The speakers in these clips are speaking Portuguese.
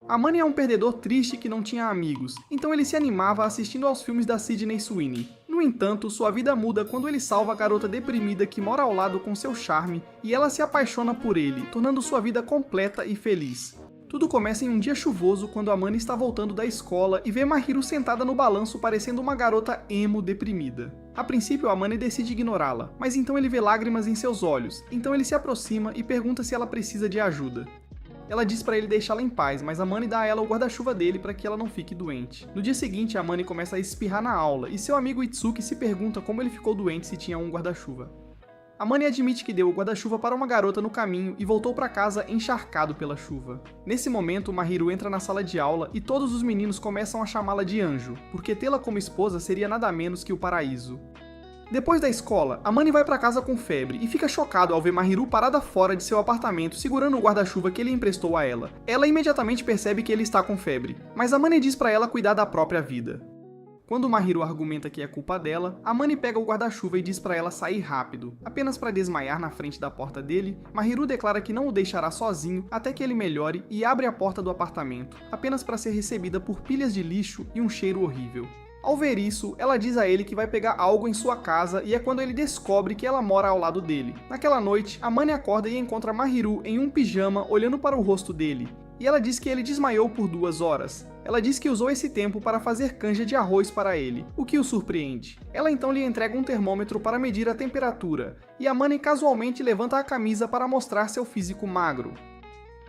Amani é um perdedor triste que não tinha amigos, então ele se animava assistindo aos filmes da Sydney Sweeney. No entanto, sua vida muda quando ele salva a garota deprimida que mora ao lado com seu charme e ela se apaixona por ele, tornando sua vida completa e feliz. Tudo começa em um dia chuvoso quando Amani está voltando da escola e vê Mahiru sentada no balanço parecendo uma garota emo deprimida. A princípio, Amani decide ignorá-la, mas então ele vê lágrimas em seus olhos, então ele se aproxima e pergunta se ela precisa de ajuda. Ela diz pra ele deixá-la em paz, mas Amani dá a ela o guarda-chuva dele para que ela não fique doente. No dia seguinte, Amani começa a espirrar na aula, e seu amigo Itsuki se pergunta como ele ficou doente se tinha um guarda-chuva. Amani admite que deu o guarda-chuva para uma garota no caminho e voltou para casa encharcado pela chuva. Nesse momento, Mahiru entra na sala de aula e todos os meninos começam a chamá-la de anjo, porque tê-la como esposa seria nada menos que o paraíso. Depois da escola, Amani vai para casa com febre e fica chocado ao ver Mahiru parada fora de seu apartamento segurando o guarda-chuva que ele emprestou a ela. Ela imediatamente percebe que ele está com febre, mas Amani diz para ela cuidar da própria vida. Quando Mahiru argumenta que é culpa dela, Amani pega o guarda-chuva e diz para ela sair rápido. Apenas para desmaiar na frente da porta dele, Mahiru declara que não o deixará sozinho até que ele melhore e abre a porta do apartamento, apenas para ser recebida por pilhas de lixo e um cheiro horrível. Ao ver isso, ela diz a ele que vai pegar algo em sua casa e é quando ele descobre que ela mora ao lado dele. Naquela noite, Amani acorda e encontra Mahiru em um pijama olhando para o rosto dele. E ela diz que ele desmaiou por 2 horas. Ela diz que usou esse tempo para fazer canja de arroz para ele, o que o surpreende. Ela então lhe entrega um termômetro para medir a temperatura, e Amani casualmente levanta a camisa para mostrar seu físico magro.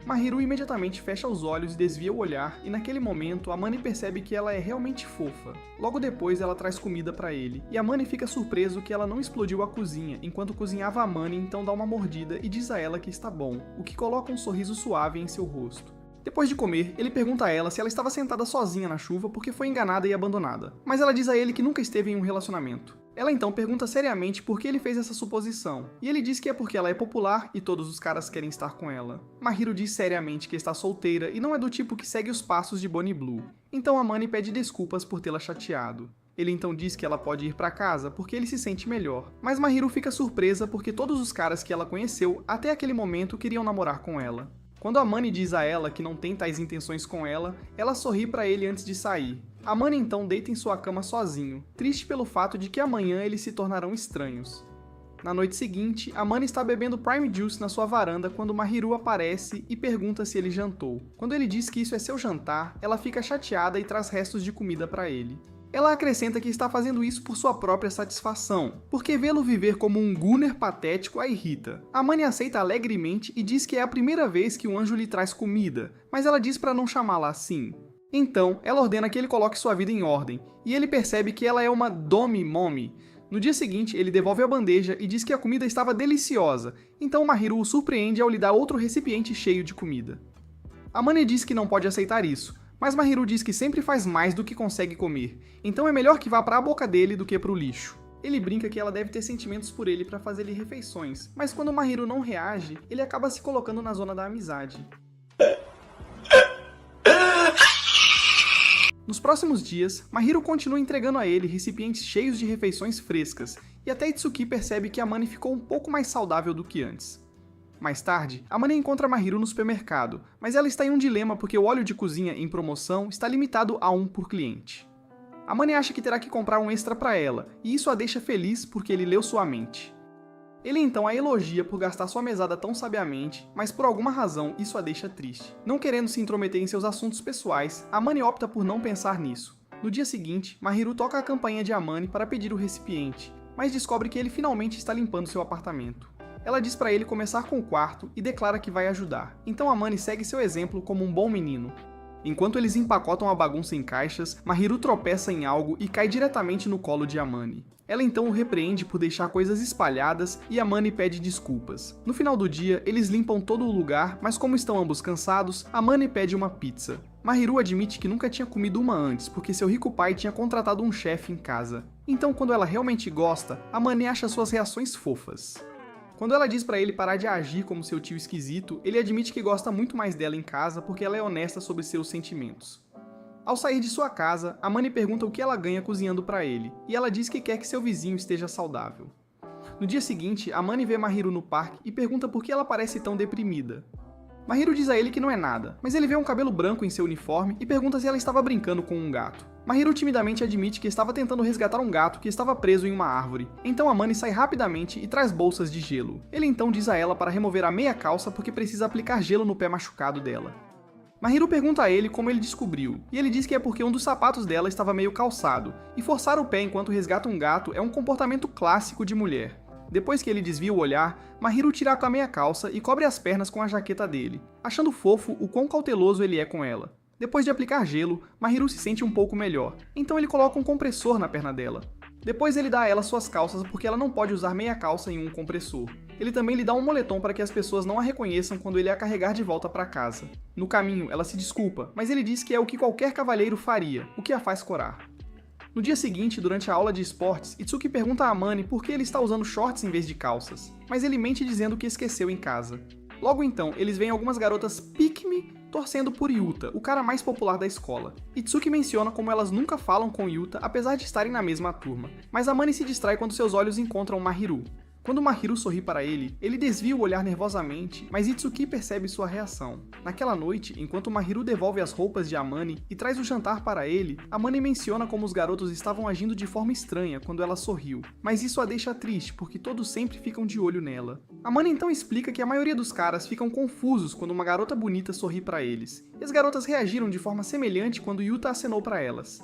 Mahiru imediatamente fecha os olhos e desvia o olhar, e naquele momento Amani percebe que ela é realmente fofa. Logo depois ela traz comida para ele, e Amani fica surpreso que ela não explodiu a cozinha enquanto cozinhava. Amani então dá uma mordida e diz a ela que está bom, o que coloca um sorriso suave em seu rosto. Depois de comer, ele pergunta a ela se ela estava sentada sozinha na chuva porque foi enganada e abandonada, mas ela diz a ele que nunca esteve em um relacionamento. Ela então pergunta seriamente por que ele fez essa suposição, e ele diz que é porque ela é popular e todos os caras querem estar com ela. Mahiru diz seriamente que está solteira e não é do tipo que segue os passos de Bonnie Blue, então Amani pede desculpas por tê-la chateado. Ele então diz que ela pode ir para casa porque ele se sente melhor, mas Mahiru fica surpresa porque todos os caras que ela conheceu até aquele momento queriam namorar com ela. Quando Amani diz a ela que não tem tais intenções com ela, ela sorri para ele antes de sair. Amani então deita em sua cama sozinho, triste pelo fato de que amanhã eles se tornarão estranhos. Na noite seguinte, Amani está bebendo Prime Juice na sua varanda quando Mahiru aparece e pergunta se ele jantou. Quando ele diz que isso é seu jantar, ela fica chateada e traz restos de comida para ele. Ela acrescenta que está fazendo isso por sua própria satisfação, porque vê-lo viver como um Gunner patético a irrita. Amani aceita alegremente e diz que é a primeira vez que um anjo lhe traz comida, mas ela diz para não chamá-la assim. Então, ela ordena que ele coloque sua vida em ordem, e ele percebe que ela é uma Domi Mommy. No dia seguinte, ele devolve a bandeja e diz que a comida estava deliciosa, então Mahiru o surpreende ao lhe dar outro recipiente cheio de comida. Amani diz que não pode aceitar isso, mas Mahiru diz que sempre faz mais do que consegue comer, então é melhor que vá para a boca dele do que para o lixo. Ele brinca que ela deve ter sentimentos por ele para fazer-lhe refeições, mas quando Mahiru não reage, ele acaba se colocando na zona da amizade. Nos próximos dias, Mahiru continua entregando a ele recipientes cheios de refeições frescas, e até Itsuki percebe que Amani ficou um pouco mais saudável do que antes. Mais tarde, Amani encontra Mahiru no supermercado, mas ela está em um dilema porque o óleo de cozinha em promoção está limitado a 1 por cliente. Amani acha que terá que comprar um extra para ela, e isso a deixa feliz porque ele leu sua mente. Ele então a elogia por gastar sua mesada tão sabiamente, mas por alguma razão isso a deixa triste. Não querendo se intrometer em seus assuntos pessoais, Amani opta por não pensar nisso. No dia seguinte, Mahiru toca a campainha de Amani para pedir o recipiente, mas descobre que ele finalmente está limpando seu apartamento. Ela diz para ele começar com o quarto e declara que vai ajudar, então Amani segue seu exemplo como um bom menino. Enquanto eles empacotam a bagunça em caixas, Mahiru tropeça em algo e cai diretamente no colo de Amani. Ela então o repreende por deixar coisas espalhadas e Amani pede desculpas. No final do dia, eles limpam todo o lugar, mas como estão ambos cansados, Amani pede uma pizza. Mahiru admite que nunca tinha comido uma antes, porque seu rico pai tinha contratado um chefe em casa. Então, quando ela realmente gosta, Amani acha suas reações fofas. Quando ela diz pra ele parar de agir como seu tio esquisito, ele admite que gosta muito mais dela em casa porque ela é honesta sobre seus sentimentos. Ao sair de sua casa, Amani pergunta o que ela ganha cozinhando pra ele, e ela diz que quer que seu vizinho esteja saudável. No dia seguinte, Amani vê Mahiru no parque e pergunta por que ela parece tão deprimida. Mahiru diz a ele que não é nada, mas ele vê um cabelo branco em seu uniforme e pergunta se ela estava brincando com um gato. Mahiru timidamente admite que estava tentando resgatar um gato que estava preso em uma árvore, então Amane sai rapidamente e traz bolsas de gelo. Ele então diz a ela para remover a meia calça porque precisa aplicar gelo no pé machucado dela. Mahiru pergunta a ele como ele descobriu, e ele diz que é porque um dos sapatos dela estava meio calçado, e forçar o pé enquanto resgata um gato é um comportamento clássico de mulher. Depois que ele desvia o olhar, Mahiru tira a meia calça e cobre as pernas com a jaqueta dele, achando fofo o quão cauteloso ele é com ela. Depois de aplicar gelo, Mahiru se sente um pouco melhor, então ele coloca um compressor na perna dela. Depois ele dá a ela suas calças porque ela não pode usar meia calça em um compressor. Ele também lhe dá um moletom para que as pessoas não a reconheçam quando ele a carregar de volta para casa. No caminho, ela se desculpa, mas ele diz que é o que qualquer cavalheiro faria, o que a faz corar. No dia seguinte, durante a aula de esportes, Itsuki pergunta a Amane por que ele está usando shorts em vez de calças, mas ele mente dizendo que esqueceu em casa. Logo então, eles veem algumas garotas pick-me torcendo por Yuta, o cara mais popular da escola. Itsuki menciona como elas nunca falam com Yuta apesar de estarem na mesma turma, mas Amane se distrai quando seus olhos encontram Mahiru. Quando Mahiru sorri para ele desvia o olhar nervosamente, mas Itsuki percebe sua reação. Naquela noite, enquanto Mahiru devolve as roupas de Amane e traz o jantar para ele, Amane menciona como os garotos estavam agindo de forma estranha quando ela sorriu, mas isso a deixa triste porque todos sempre ficam de olho nela. Amane então explica que a maioria dos caras ficam confusos quando uma garota bonita sorri para eles, e as garotas reagiram de forma semelhante quando Yuta acenou para elas.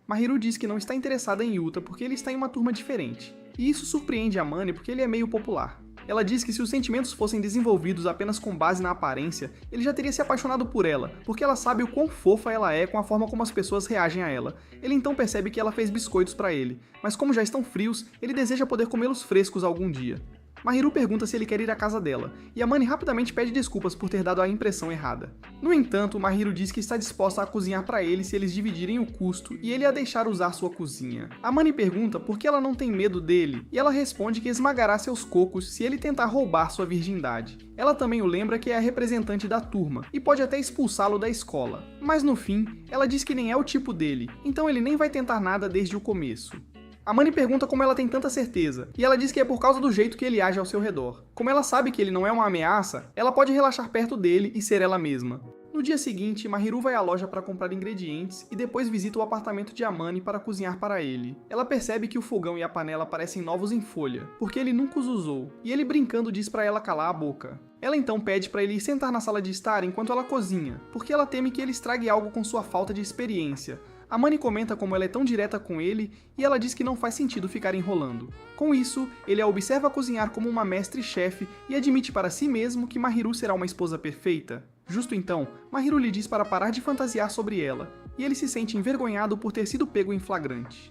Mahiru diz que não está interessada em Yuta porque ele está em uma turma diferente, e isso surpreende Amane porque ele é meio popular. Ela diz que se os sentimentos fossem desenvolvidos apenas com base na aparência, ele já teria se apaixonado por ela, porque ela sabe o quão fofa ela é com a forma como as pessoas reagem a ela. Ele então percebe que ela fez biscoitos para ele, mas como já estão frios, ele deseja poder comê-los frescos algum dia. Mahiru pergunta se ele quer ir à casa dela, e Amane rapidamente pede desculpas por ter dado a impressão errada. No entanto, Mahiru diz que está disposta a cozinhar para ele se eles dividirem o custo e ele a deixar usar sua cozinha. Amane pergunta por que ela não tem medo dele, e ela responde que esmagará seus cocos se ele tentar roubar sua virgindade. Ela também o lembra que é a representante da turma, e pode até expulsá-lo da escola. Mas no fim, ela diz que nem é o tipo dele, então ele nem vai tentar nada desde o começo. Amane pergunta como ela tem tanta certeza, e ela diz que é por causa do jeito que ele age ao seu redor. Como ela sabe que ele não é uma ameaça, ela pode relaxar perto dele e ser ela mesma. No dia seguinte, Mahiru vai à loja para comprar ingredientes e depois visita o apartamento de Amane para cozinhar para ele. Ela percebe que o fogão e a panela parecem novos em folha, porque ele nunca os usou, e ele brincando diz para ela calar a boca. Ela então pede para ele ir sentar na sala de estar enquanto ela cozinha, porque ela teme que ele estrague algo com sua falta de experiência. Amane comenta como ela é tão direta com ele e ela diz que não faz sentido ficar enrolando. Com isso, ele a observa cozinhar como uma mestre-chefe e admite para si mesmo que Mahiru será uma esposa perfeita. Justo então, Mahiru lhe diz para parar de fantasiar sobre ela, e ele se sente envergonhado por ter sido pego em flagrante.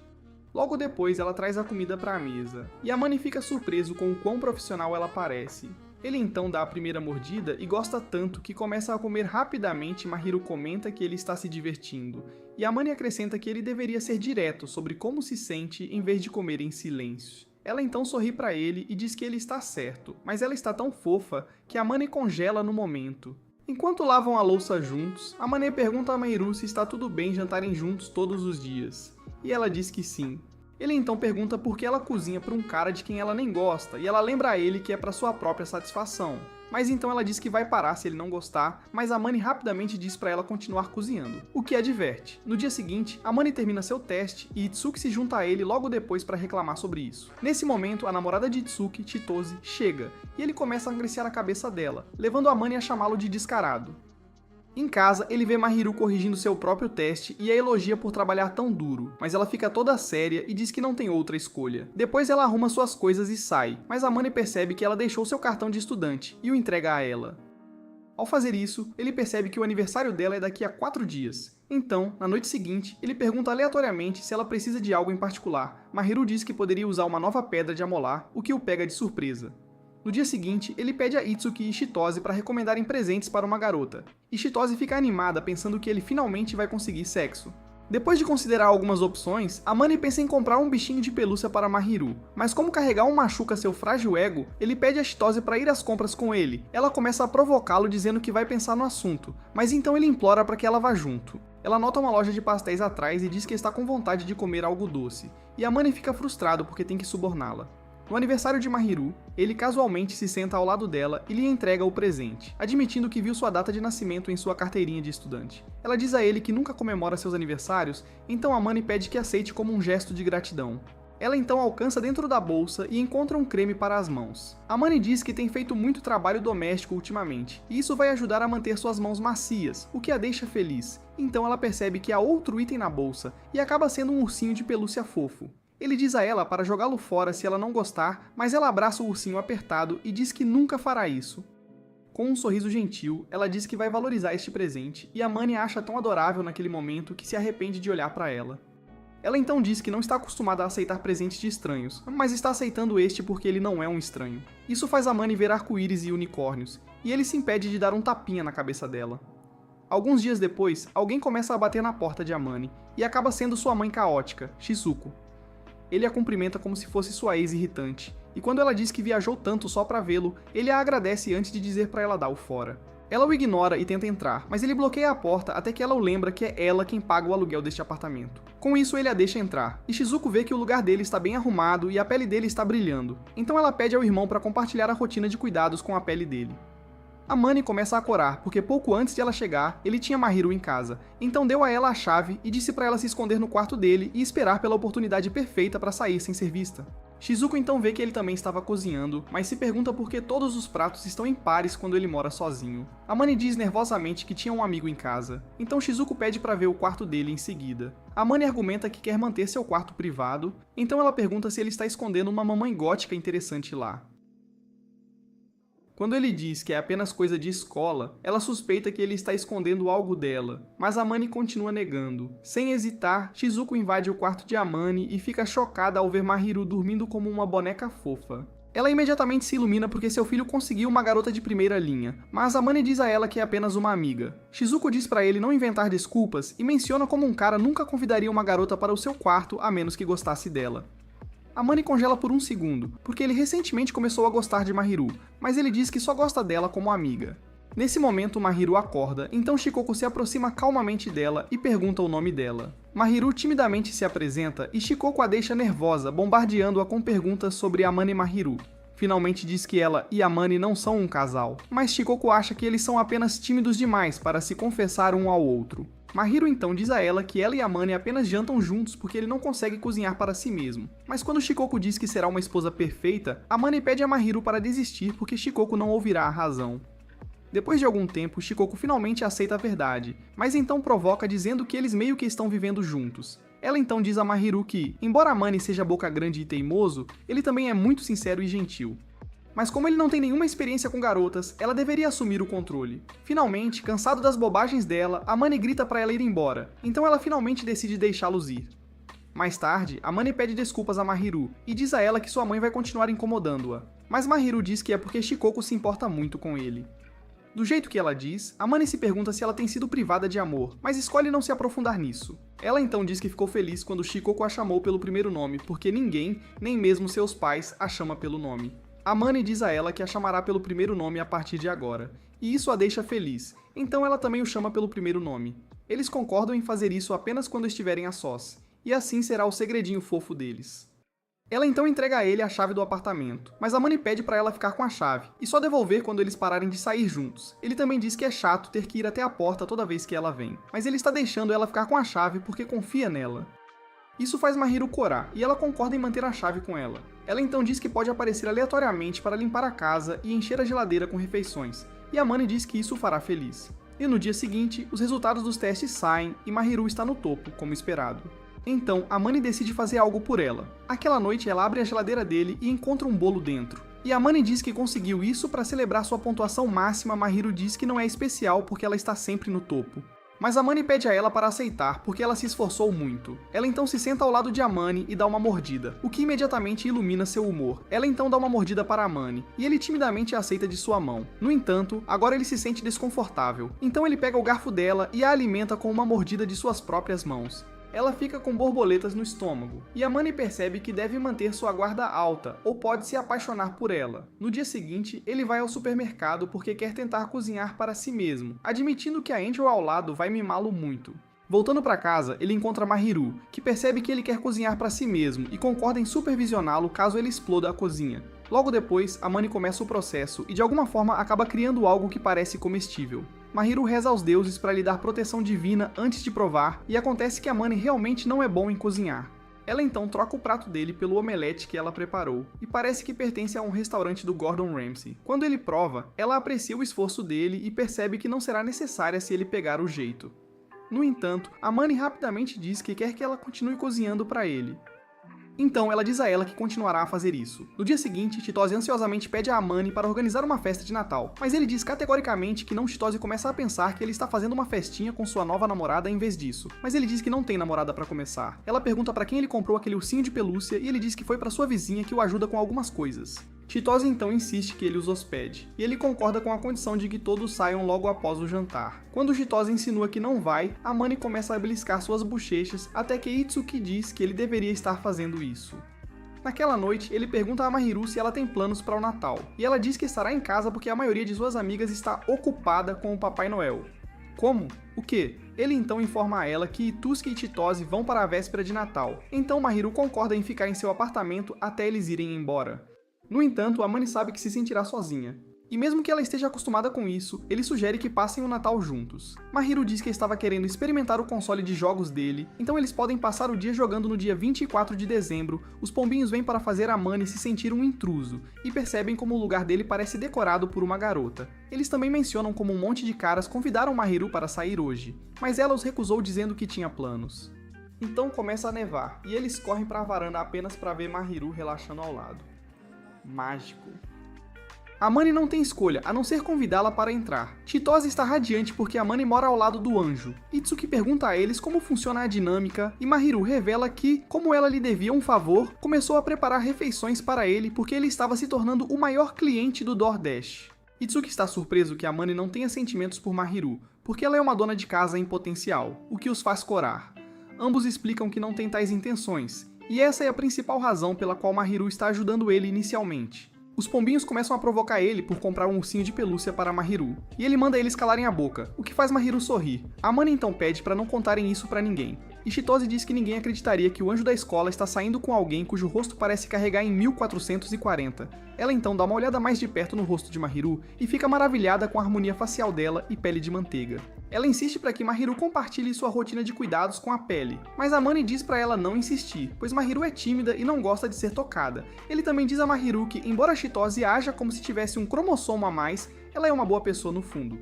Logo depois, ela traz a comida para a mesa, e Amane fica surpreso com o quão profissional ela parece. Ele então dá a primeira mordida e gosta tanto que começa a comer rapidamente. Mahiru comenta que ele está se divertindo, e Amane acrescenta que ele deveria ser direto sobre como se sente em vez de comer em silêncio. Ela então sorri para ele e diz que ele está certo, mas ela está tão fofa que Amane congela no momento. Enquanto lavam a louça juntos, Amane pergunta a Mahiru se está tudo bem jantarem juntos todos os dias, e ela diz que sim. Ele então pergunta por que ela cozinha para um cara de quem ela nem gosta, e ela lembra a ele que é para sua própria satisfação. Mas então ela diz que vai parar se ele não gostar, mas Amane rapidamente diz para ela continuar cozinhando, o que a diverte. No dia seguinte, Amane termina seu teste e Itsuki se junta a ele logo depois para reclamar sobre isso. Nesse momento, a namorada de Itsuki, Chitose, chega, e ele começa a acariciar a cabeça dela, levando Amane a chamá-lo de descarado. Em casa, ele vê Mahiru corrigindo seu próprio teste e a elogia por trabalhar tão duro, mas ela fica toda séria e diz que não tem outra escolha. Depois ela arruma suas coisas e sai, mas Amane percebe que ela deixou seu cartão de estudante e o entrega a ela. Ao fazer isso, ele percebe que o aniversário dela é daqui a 4 dias. Então, na noite seguinte, ele pergunta aleatoriamente se ela precisa de algo em particular. Mahiru diz que poderia usar uma nova pedra de amolar, o que o pega de surpresa. No dia seguinte, ele pede a Itsuki e Chitose para recomendarem presentes para uma garota, e Chitose fica animada pensando que ele finalmente vai conseguir sexo. Depois de considerar algumas opções, Amane pensa em comprar um bichinho de pelúcia para Mahiru, mas como carregar um machuca seu frágil ego, ele pede a Chitose para ir às compras com ele. Ela começa a provocá-lo dizendo que vai pensar no assunto, mas então ele implora para que ela vá junto. Ela nota uma loja de pastéis atrás e diz que está com vontade de comer algo doce, e Amane fica frustrado porque tem que suborná-la. No aniversário de Mahiru, ele casualmente se senta ao lado dela e lhe entrega o presente, admitindo que viu sua data de nascimento em sua carteirinha de estudante. Ela diz a ele que nunca comemora seus aniversários, então Amane pede que aceite como um gesto de gratidão. Ela então alcança dentro da bolsa e encontra um creme para as mãos. Amane diz que tem feito muito trabalho doméstico ultimamente, e isso vai ajudar a manter suas mãos macias, o que a deixa feliz. Então ela percebe que há outro item na bolsa, e acaba sendo um ursinho de pelúcia fofo. Ele diz a ela para jogá-lo fora se ela não gostar, mas ela abraça o ursinho apertado e diz que nunca fará isso. Com um sorriso gentil, ela diz que vai valorizar este presente, e Amane a acha tão adorável naquele momento que se arrepende de olhar para ela. Ela então diz que não está acostumada a aceitar presentes de estranhos, mas está aceitando este porque ele não é um estranho. Isso faz Amane ver arco-íris e unicórnios, e ele se impede de dar um tapinha na cabeça dela. Alguns dias depois, alguém começa a bater na porta de Amane, e acaba sendo sua mãe caótica, Shizuko. Ele a cumprimenta como se fosse sua ex irritante, e quando ela diz que viajou tanto só pra vê-lo, ele a agradece antes de dizer pra ela dar o fora. Ela o ignora e tenta entrar, mas ele bloqueia a porta até que ela o lembra que é ela quem paga o aluguel deste apartamento. Com isso, ele a deixa entrar, e Shizuko vê que o lugar dele está bem arrumado e a pele dele está brilhando, então ela pede ao irmão para compartilhar a rotina de cuidados com a pele dele. Amane começa a corar, porque pouco antes de ela chegar, ele tinha Mahiru em casa, então deu a ela a chave e disse para ela se esconder no quarto dele e esperar pela oportunidade perfeita para sair sem ser vista. Shizuko então vê que ele também estava cozinhando, mas se pergunta por que todos os pratos estão em pares quando ele mora sozinho. Amane diz nervosamente que tinha um amigo em casa, então Shizuko pede para ver o quarto dele em seguida. Amane argumenta que quer manter seu quarto privado, então ela pergunta se ele está escondendo uma mamãe gótica interessante lá. Quando ele diz que é apenas coisa de escola, ela suspeita que ele está escondendo algo dela, mas Amane continua negando. Sem hesitar, Shizuko invade o quarto de Amane e fica chocada ao ver Mahiru dormindo como uma boneca fofa. Ela imediatamente se ilumina porque seu filho conseguiu uma garota de primeira linha, mas Amane diz a ela que é apenas uma amiga. Shizuko diz pra ele não inventar desculpas e menciona como um cara nunca convidaria uma garota para o seu quarto a menos que gostasse dela. Amane congela por um segundo, porque ele recentemente começou a gostar de Mahiru, mas ele diz que só gosta dela como amiga. Nesse momento, Mahiru acorda, então Shikoko se aproxima calmamente dela e pergunta o nome dela. Mahiru timidamente se apresenta e Shikoko a deixa nervosa, bombardeando-a com perguntas sobre Amane e Mahiru. Finalmente diz que ela e Amane não são um casal, mas Shikoko acha que eles são apenas tímidos demais para se confessar um ao outro. Mahiru então diz a ela que ela e Amane apenas jantam juntos porque ele não consegue cozinhar para si mesmo. Mas quando Shikoko diz que será uma esposa perfeita, Amane pede a Mahiru para desistir porque Shikoko não ouvirá a razão. Depois de algum tempo, Shikoko finalmente aceita a verdade, mas então provoca dizendo que eles meio que estão vivendo juntos. Ela então diz a Mahiru que, embora Amane seja boca grande e teimoso, ele também é muito sincero e gentil. Mas como ele não tem nenhuma experiência com garotas, ela deveria assumir o controle. Finalmente, cansado das bobagens dela, Amane grita para ela ir embora, então ela finalmente decide deixá-los ir. Mais tarde, Amane pede desculpas a Mahiru e diz a ela que sua mãe vai continuar incomodando-a, mas Mahiru diz que é porque Shikoko se importa muito com ele. Do jeito que ela diz, Amane se pergunta se ela tem sido privada de amor, mas escolhe não se aprofundar nisso. Ela então diz que ficou feliz quando Shikoko a chamou pelo primeiro nome, porque ninguém, nem mesmo seus pais, a chama pelo nome. Amane diz a ela que a chamará pelo primeiro nome a partir de agora, e isso a deixa feliz, então ela também o chama pelo primeiro nome. Eles concordam em fazer isso apenas quando estiverem a sós, e assim será o segredinho fofo deles. Ela então entrega a ele a chave do apartamento, mas Amane pede para ela ficar com a chave, e só devolver quando eles pararem de sair juntos. Ele também diz que é chato ter que ir até a porta toda vez que ela vem, mas ele está deixando ela ficar com a chave porque confia nela. Isso faz Mahiru corar, e ela concorda em manter a chave com ela. Ela então diz que pode aparecer aleatoriamente para limpar a casa e encher a geladeira com refeições, e Amane diz que isso o fará feliz. E no dia seguinte, os resultados dos testes saem e Mahiru está no topo, como esperado. Então, Amane decide fazer algo por ela. Aquela noite ela abre a geladeira dele e encontra um bolo dentro. E Amane diz que conseguiu isso para celebrar sua pontuação máxima. Mahiru diz que não é especial porque ela está sempre no topo. Mas Amane pede a ela para aceitar, porque ela se esforçou muito. Ela então se senta ao lado de Amane e dá uma mordida, o que imediatamente ilumina seu humor. Ela então dá uma mordida para Amane, e ele timidamente a aceita de sua mão. No entanto, agora ele se sente desconfortável. Então ele pega o garfo dela e a alimenta com uma mordida de suas próprias mãos. Ela fica com borboletas no estômago, e Amane percebe que deve manter sua guarda alta, ou pode se apaixonar por ela. No dia seguinte, ele vai ao supermercado porque quer tentar cozinhar para si mesmo, admitindo que a Angel ao lado vai mimá-lo muito. Voltando para casa, ele encontra Mahiru, que percebe que ele quer cozinhar para si mesmo e concorda em supervisioná-lo caso ele exploda a cozinha. Logo depois, Amane começa o processo e de alguma forma acaba criando algo que parece comestível. Mahiru reza aos deuses para lhe dar proteção divina antes de provar, e acontece que Amane realmente não é bom em cozinhar. Ela então troca o prato dele pelo omelete que ela preparou, e parece que pertence a um restaurante do Gordon Ramsay. Quando ele prova, ela aprecia o esforço dele e percebe que não será necessária se ele pegar o jeito. No entanto, Amane rapidamente diz que quer que ela continue cozinhando para ele. Então ela diz a ela que continuará a fazer isso. No dia seguinte, Chitose ansiosamente pede a Amane para organizar uma festa de Natal, mas ele diz categoricamente que não. Chitose começa a pensar que ele está fazendo uma festinha com sua nova namorada em vez disso, mas ele diz que não tem namorada para começar. Ela pergunta para quem ele comprou aquele ursinho de pelúcia e ele diz que foi para sua vizinha que o ajuda com algumas coisas. Chitose então insiste que ele os hospede, e ele concorda com a condição de que todos saiam logo após o jantar. Quando Chitose insinua que não vai, Amane começa a beliscar suas bochechas até que Itsuki diz que ele deveria estar fazendo isso. Naquela noite, ele pergunta a Mahiru se ela tem planos para o Natal, e ela diz que estará em casa porque a maioria de suas amigas está ocupada com o Papai Noel. Como? O quê? Ele então informa a ela que Itsuki e Chitose vão para a véspera de Natal, então Mahiru concorda em ficar em seu apartamento até eles irem embora. No entanto, Amane sabe que se sentirá sozinha. E mesmo que ela esteja acostumada com isso, ele sugere que passem o Natal juntos. Mahiru diz que estava querendo experimentar o console de jogos dele, então eles podem passar o dia jogando no dia 24 de dezembro. Os pombinhos vêm para fazer Amane se sentir um intruso, e percebem como o lugar dele parece decorado por uma garota. Eles também mencionam como um monte de caras convidaram Mahiru para sair hoje, mas ela os recusou dizendo que tinha planos. Então começa a nevar, e eles correm para a varanda apenas para ver Mahiru relaxando ao lado. Mágico. Amane não tem escolha, a não ser convidá-la para entrar. Chitose está radiante porque Amane mora ao lado do anjo. Itsuki pergunta a eles como funciona a dinâmica, e Mahiru revela que, como ela lhe devia um favor, começou a preparar refeições para ele porque ele estava se tornando o maior cliente do DoorDash. Itsuki está surpreso que Amane não tenha sentimentos por Mahiru, porque ela é uma dona de casa em potencial, o que os faz corar. Ambos explicam que não tem tais intenções, e essa é a principal razão pela qual Mahiru está ajudando ele inicialmente. Os pombinhos começam a provocar ele por comprar um ursinho de pelúcia para Mahiru, e ele manda eles calarem a boca, o que faz Mahiru sorrir. Amane então pede para não contarem isso para ninguém, e Chitose diz que ninguém acreditaria que o anjo da escola está saindo com alguém cujo rosto parece carregar em 1440. Ela então dá uma olhada mais de perto no rosto de Mahiru e fica maravilhada com a harmonia facial dela e pele de manteiga. Ela insiste para que Mahiru compartilhe sua rotina de cuidados com a pele, mas Amane diz para ela não insistir, pois Mahiru é tímida e não gosta de ser tocada. Ele também diz a Mahiru que, embora Chitose haja como se tivesse um cromossomo a mais, ela é uma boa pessoa no fundo.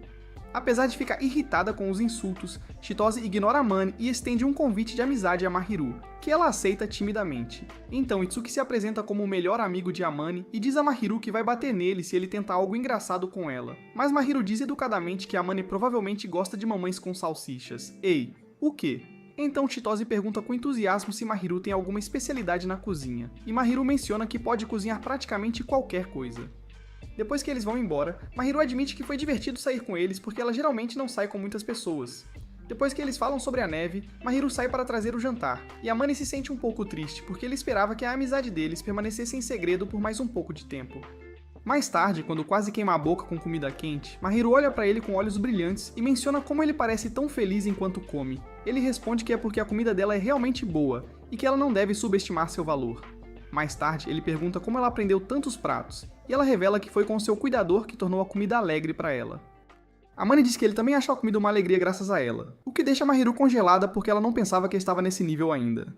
Apesar de ficar irritada com os insultos, Chitose ignora Amane e estende um convite de amizade a Mahiru, que ela aceita timidamente. Então Itsuki se apresenta como o melhor amigo de Amane e diz a Mahiru que vai bater nele se ele tentar algo engraçado com ela. Mas Mahiru diz educadamente que Amane provavelmente gosta de mamães com salsichas. Ei, o quê? Então Chitose pergunta com entusiasmo se Mahiru tem alguma especialidade na cozinha, e Mahiru menciona que pode cozinhar praticamente qualquer coisa. Depois que eles vão embora, Mahiru admite que foi divertido sair com eles porque ela geralmente não sai com muitas pessoas. Depois que eles falam sobre a neve, Mahiru sai para trazer o jantar, e Amane se sente um pouco triste porque ele esperava que a amizade deles permanecesse em segredo por mais um pouco de tempo. Mais tarde, quando quase queima a boca com comida quente, Mahiru olha para ele com olhos brilhantes e menciona como ele parece tão feliz enquanto come. Ele responde que é porque a comida dela é realmente boa, e que ela não deve subestimar seu valor. Mais tarde, ele pergunta como ela aprendeu tantos pratos, e ela revela que foi com seu cuidador que tornou a comida alegre para ela. Amane diz que ele também acha a comida uma alegria graças a ela, o que deixa Mahiru congelada porque ela não pensava que estava nesse nível ainda.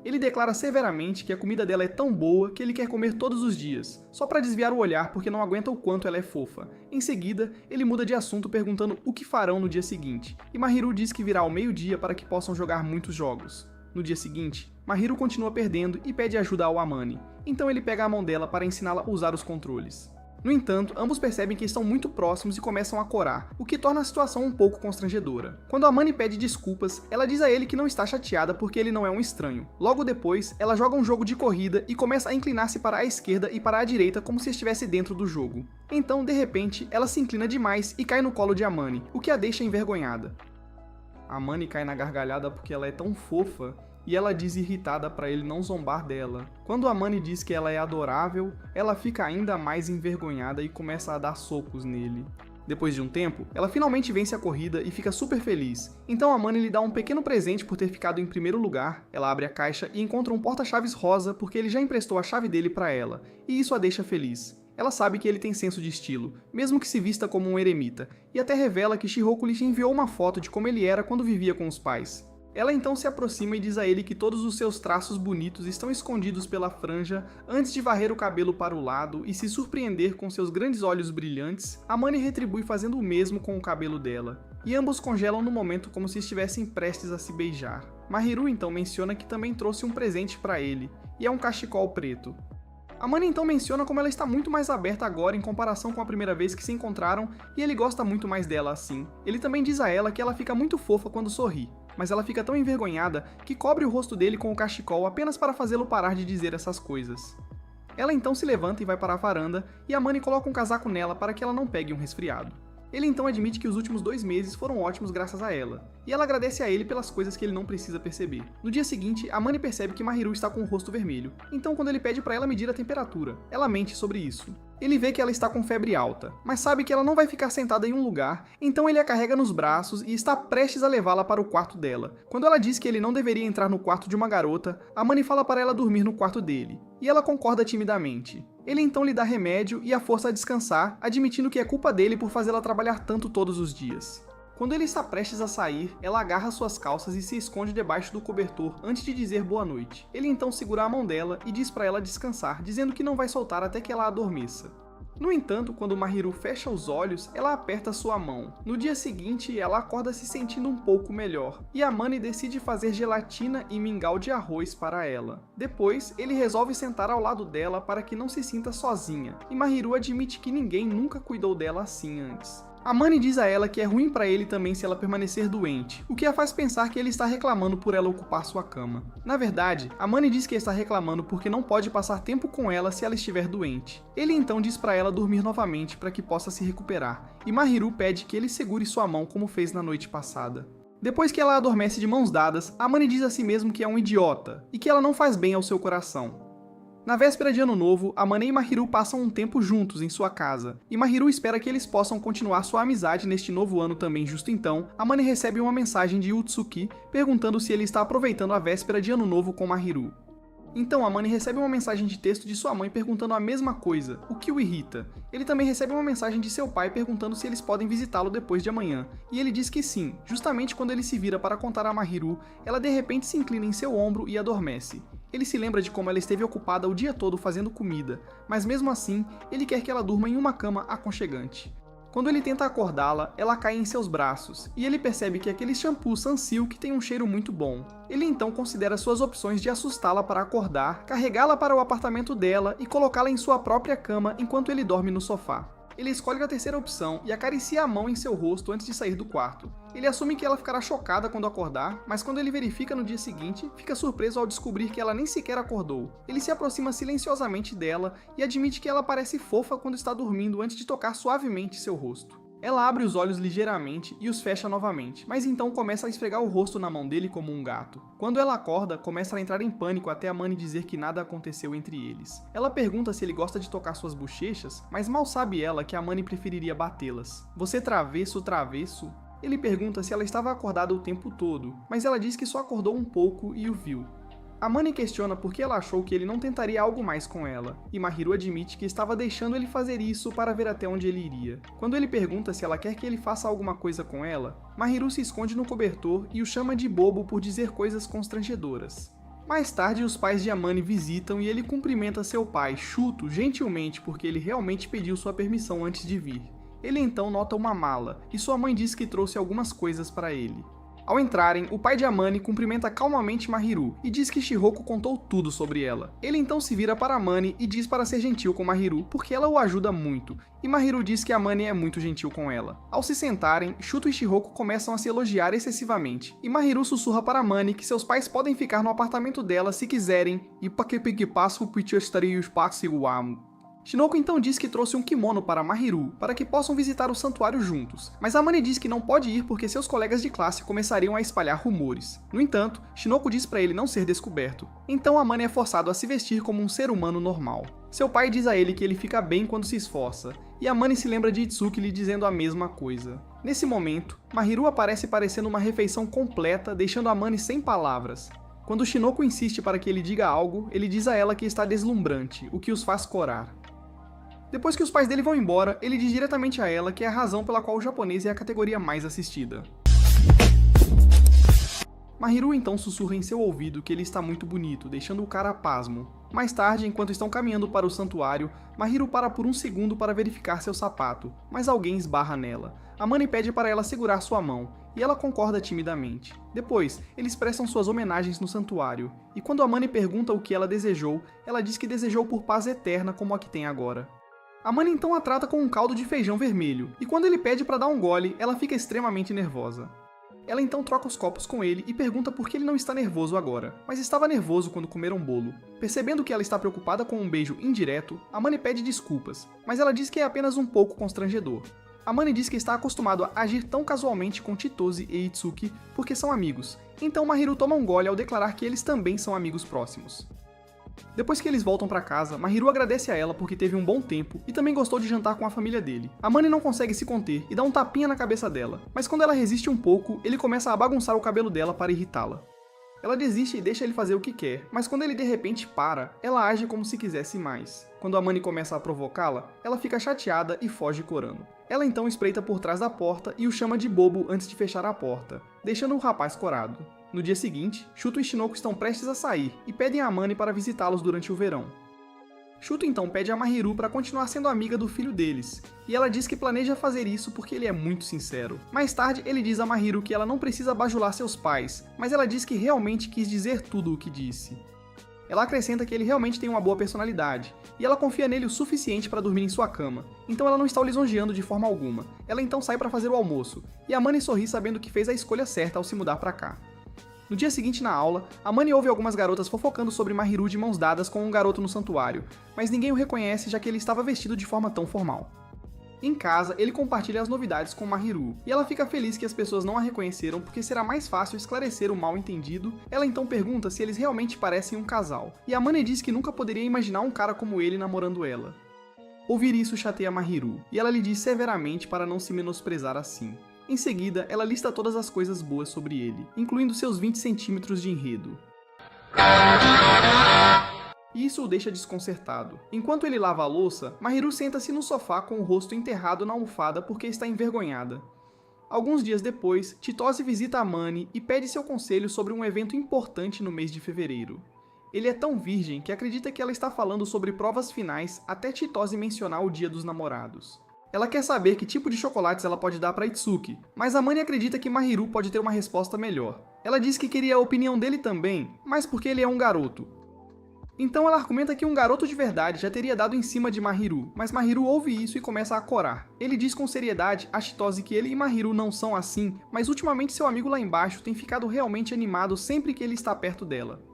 Ele declara severamente que a comida dela é tão boa que ele quer comer todos os dias, só para desviar o olhar porque não aguenta o quanto ela é fofa. Em seguida, ele muda de assunto perguntando o que farão no dia seguinte, e Mahiru diz que virá ao meio-dia para que possam jogar muitos jogos. No dia seguinte, Mahiru continua perdendo e pede ajuda ao Amane, então ele pega a mão dela para ensiná-la a usar os controles. No entanto, ambos percebem que estão muito próximos e começam a corar, o que torna a situação um pouco constrangedora. Quando Amane pede desculpas, ela diz a ele que não está chateada porque ele não é um estranho. Logo depois, ela joga um jogo de corrida e começa a inclinar-se para a esquerda e para a direita como se estivesse dentro do jogo. Então, de repente, ela se inclina demais e cai no colo de Amane, o que a deixa envergonhada. Amane cai na gargalhada porque ela é tão fofa, e ela diz irritada para ele não zombar dela. Quando Amane diz que ela é adorável, ela fica ainda mais envergonhada e começa a dar socos nele. Depois de um tempo, ela finalmente vence a corrida e fica super feliz. Então Amani lhe dá um pequeno presente por ter ficado em primeiro lugar. Ela abre a caixa e encontra um porta-chaves rosa porque ele já emprestou a chave dele para ela, e isso a deixa feliz. Ela sabe que ele tem senso de estilo, mesmo que se vista como um eremita, e até revela que Shihoko lhe enviou uma foto de como ele era quando vivia com os pais. Ela então se aproxima e diz a ele que todos os seus traços bonitos estão escondidos pela franja antes de varrer o cabelo para o lado e se surpreender com seus grandes olhos brilhantes. Amani retribui fazendo o mesmo com o cabelo dela, e ambos congelam no momento como se estivessem prestes a se beijar. Mahiru então menciona que também trouxe um presente para ele, e é um cachecol preto. Amani então menciona como ela está muito mais aberta agora em comparação com a primeira vez que se encontraram e ele gosta muito mais dela assim. Ele também diz a ela que ela fica muito fofa quando sorri, mas ela fica tão envergonhada que cobre o rosto dele com o cachecol apenas para fazê-lo parar de dizer essas coisas. Ela então se levanta e vai para a varanda e Amani coloca um casaco nela para que ela não pegue um resfriado. Ele então admite que os últimos 2 meses foram ótimos graças a ela, e ela agradece a ele pelas coisas que ele não precisa perceber. No dia seguinte, Amani percebe que Mahiru está com o rosto vermelho, então quando ele pede para ela medir a temperatura, ela mente sobre isso. Ele vê que ela está com febre alta, mas sabe que ela não vai ficar sentada em um lugar, então ele a carrega nos braços e está prestes a levá-la para o quarto dela. Quando ela diz que ele não deveria entrar no quarto de uma garota, Amani fala para ela dormir no quarto dele, e ela concorda timidamente. Ele então lhe dá remédio e a força a descansar, admitindo que é culpa dele por fazê-la trabalhar tanto todos os dias. Quando ele está prestes a sair, ela agarra suas calças e se esconde debaixo do cobertor antes de dizer boa noite. Ele então segura a mão dela e diz para ela descansar, dizendo que não vai soltar até que ela adormeça. No entanto, quando Mahiru fecha os olhos, ela aperta sua mão. No dia seguinte, ela acorda se sentindo um pouco melhor, e Amani decide fazer gelatina e mingau de arroz para ela. Depois, ele resolve sentar ao lado dela para que não se sinta sozinha, e Mahiru admite que ninguém nunca cuidou dela assim antes. Amani diz a ela que é ruim para ele também se ela permanecer doente, o que a faz pensar que ele está reclamando por ela ocupar sua cama. Na verdade, Amani diz que está reclamando porque não pode passar tempo com ela se ela estiver doente. Ele então diz para ela dormir novamente para que possa se recuperar, e Mahiru pede que ele segure sua mão como fez na noite passada. Depois que ela adormece de mãos dadas, Amani diz a si mesmo que é um idiota, e que ela não faz bem ao seu coração. Na véspera de Ano Novo, Amani e Mahiru passam um tempo juntos em sua casa, e Mahiru espera que eles possam continuar sua amizade neste novo ano também. Justo então, Amani recebe uma mensagem de Utsuki perguntando se ele está aproveitando a véspera de Ano Novo com Mahiru. Então Amani recebe uma mensagem de texto de sua mãe perguntando a mesma coisa, o que o irrita. Ele também recebe uma mensagem de seu pai perguntando se eles podem visitá-lo depois de amanhã, e ele diz que sim. Justamente quando ele se vira para contar a Mahiru, ela de repente se inclina em seu ombro e adormece. Ele se lembra de como ela esteve ocupada o dia todo fazendo comida, mas mesmo assim, ele quer que ela durma em uma cama aconchegante. Quando ele tenta acordá-la, ela cai em seus braços, e ele percebe que aquele shampoo Sunsilk tem um cheiro muito bom. Ele então considera suas opções de assustá-la para acordar, carregá-la para o apartamento dela e colocá-la em sua própria cama enquanto ele dorme no sofá. Ele escolhe a terceira opção e acaricia a mão em seu rosto antes de sair do quarto. Ele assume que ela ficará chocada quando acordar, mas quando ele verifica no dia seguinte, fica surpreso ao descobrir que ela nem sequer acordou. Ele se aproxima silenciosamente dela e admite que ela parece fofa quando está dormindo antes de tocar suavemente seu rosto. Ela abre os olhos ligeiramente e os fecha novamente, mas então começa a esfregar o rosto na mão dele como um gato. Quando ela acorda, começa a entrar em pânico até Amani dizer que nada aconteceu entre eles. Ela pergunta se ele gosta de tocar suas bochechas, mas mal sabe ela que Amani preferiria batê-las. Você travesso, travesso? Ele pergunta se ela estava acordada o tempo todo, mas ela diz que só acordou um pouco e o viu. Amani questiona por que ela achou que ele não tentaria algo mais com ela, e Mahiru admite que estava deixando ele fazer isso para ver até onde ele iria. Quando ele pergunta se ela quer que ele faça alguma coisa com ela, Mahiru se esconde no cobertor e o chama de bobo por dizer coisas constrangedoras. Mais tarde, os pais de Amani visitam e ele cumprimenta seu pai, Shuto, gentilmente porque ele realmente pediu sua permissão antes de vir. Ele então nota uma mala, e sua mãe diz que trouxe algumas coisas para ele. Ao entrarem, o pai de Amani cumprimenta calmamente Mahiru e diz que Shihoko contou tudo sobre ela. Ele então se vira para Amani e diz para ser gentil com Mahiru, porque ela o ajuda muito, e Mahiru diz que Amani é muito gentil com ela. Ao se sentarem, Shuto e Shihoko começam a se elogiar excessivamente, e Mahiru sussurra para Amani que seus pais podem ficar no apartamento dela se quiserem, e Shinoko então diz que trouxe um kimono para Mahiru, para que possam visitar o santuário juntos, mas Amane diz que não pode ir porque seus colegas de classe começariam a espalhar rumores. No entanto, Shinoko diz para ele não ser descoberto, então Amane é forçado a se vestir como um ser humano normal. Seu pai diz a ele que ele fica bem quando se esforça, e Amane se lembra de Itsuki lhe dizendo a mesma coisa. Nesse momento, Mahiru aparece parecendo uma refeição completa, deixando Amane sem palavras. Quando Shinoko insiste para que ele diga algo, ele diz a ela que está deslumbrante, o que os faz corar. Depois que os pais dele vão embora, ele diz diretamente a ela que é a razão pela qual o japonês é a categoria mais assistida. Mahiru então sussurra em seu ouvido que ele está muito bonito, deixando o cara pasmo. Mais tarde, enquanto estão caminhando para o santuário, Mahiru para por um segundo para verificar seu sapato, mas alguém esbarra nela. Amane pede para ela segurar sua mão, e ela concorda timidamente. Depois, eles prestam suas homenagens no santuário, e quando Amane pergunta o que ela desejou, ela diz que desejou por paz eterna como a que tem agora. Amane então a trata com um caldo de feijão vermelho, e quando ele pede para dar um gole, ela fica extremamente nervosa. Ela então troca os copos com ele e pergunta por que ele não está nervoso agora, mas estava nervoso quando comeram bolo. Percebendo que ela está preocupada com um beijo indireto, Amane pede desculpas, mas ela diz que é apenas um pouco constrangedor. Amane diz que está acostumado a agir tão casualmente com Chitose e Itsuki porque são amigos, então Mahiru toma um gole ao declarar que eles também são amigos próximos. Depois que eles voltam para casa, Mahiru agradece a ela porque teve um bom tempo e também gostou de jantar com a família dele. Amane não consegue se conter e dá um tapinha na cabeça dela, mas quando ela resiste um pouco, ele começa a bagunçar o cabelo dela para irritá-la. Ela desiste e deixa ele fazer o que quer, mas quando ele de repente para, ela age como se quisesse mais. Quando Amane começa a provocá-la, ela fica chateada e foge corando. Ela então espreita por trás da porta e o chama de bobo antes de fechar a porta, deixando o rapaz corado. No dia seguinte, Shuto e Shinoko estão prestes a sair e pedem a Amane para visitá-los durante o verão. Shuto então pede a Mahiru para continuar sendo amiga do filho deles, e ela diz que planeja fazer isso porque ele é muito sincero. Mais tarde, ele diz a Mahiru que ela não precisa bajular seus pais, mas ela diz que realmente quis dizer tudo o que disse. Ela acrescenta que ele realmente tem uma boa personalidade, e ela confia nele o suficiente para dormir em sua cama, então ela não está o lisonjeando de forma alguma. Ela então sai para fazer o almoço, e Amane sorri sabendo que fez a escolha certa ao se mudar para cá. No dia seguinte na aula, Amane ouve algumas garotas fofocando sobre Mahiru de mãos dadas com um garoto no santuário, mas ninguém o reconhece já que ele estava vestido de forma tão formal. Em casa, ele compartilha as novidades com Mahiru, e ela fica feliz que as pessoas não a reconheceram porque será mais fácil esclarecer o mal-entendido. Ela então pergunta se eles realmente parecem um casal, e Amane diz que nunca poderia imaginar um cara como ele namorando ela. Ouvir isso chateia Mahiru, e ela lhe diz severamente para não se menosprezar assim. Em seguida, ela lista todas as coisas boas sobre ele, incluindo seus 20 centímetros de enredo. E isso o deixa desconcertado. Enquanto ele lava a louça, Mahiru senta-se no sofá com o rosto enterrado na almofada porque está envergonhada. Alguns dias depois, Chitose visita Amane e pede seu conselho sobre um evento importante no mês de fevereiro. Ele é tão virgem que acredita que ela está falando sobre provas finais até Chitose mencionar o Dia dos Namorados. Ela quer saber que tipo de chocolates ela pode dar para Itsuki, mas Amane acredita que Mahiru pode ter uma resposta melhor. Ela diz que queria a opinião dele também, mas porque ele é um garoto. Então ela argumenta que um garoto de verdade já teria dado em cima de Mahiru, mas Mahiru ouve isso e começa a corar. Ele diz com seriedade a Chitose que ele e Mahiru não são assim, mas ultimamente seu amigo lá embaixo tem ficado realmente animado sempre que ele está perto dela.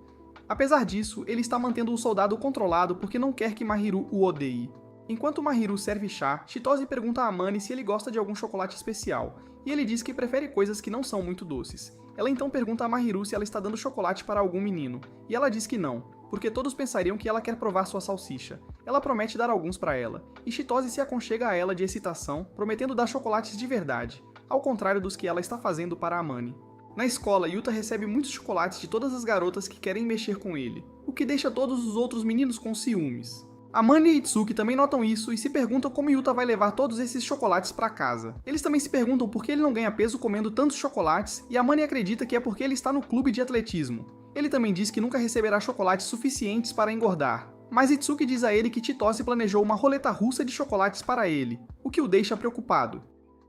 Apesar disso, ele está mantendo o soldado controlado porque não quer que Mahiru o odeie. Enquanto Mahiru serve chá, Chitose pergunta a Amane se ele gosta de algum chocolate especial, e ele diz que prefere coisas que não são muito doces. Ela então pergunta a Mahiru se ela está dando chocolate para algum menino, e ela diz que não, porque todos pensariam que ela quer provar sua salsicha. Ela promete dar alguns para ela, e Chitose se aconchega a ela de excitação, prometendo dar chocolates de verdade, ao contrário dos que ela está fazendo para Amane. Na escola, Yuta recebe muitos chocolates de todas as garotas que querem mexer com ele, o que deixa todos os outros meninos com ciúmes. Amane e Itsuki também notam isso e se perguntam como Yuta vai levar todos esses chocolates para casa. Eles também se perguntam por que ele não ganha peso comendo tantos chocolates, e Amane acredita que é porque ele está no clube de atletismo. Ele também diz que nunca receberá chocolates suficientes para engordar, mas Itsuki diz a ele que Chitose planejou uma roleta russa de chocolates para ele, o que o deixa preocupado.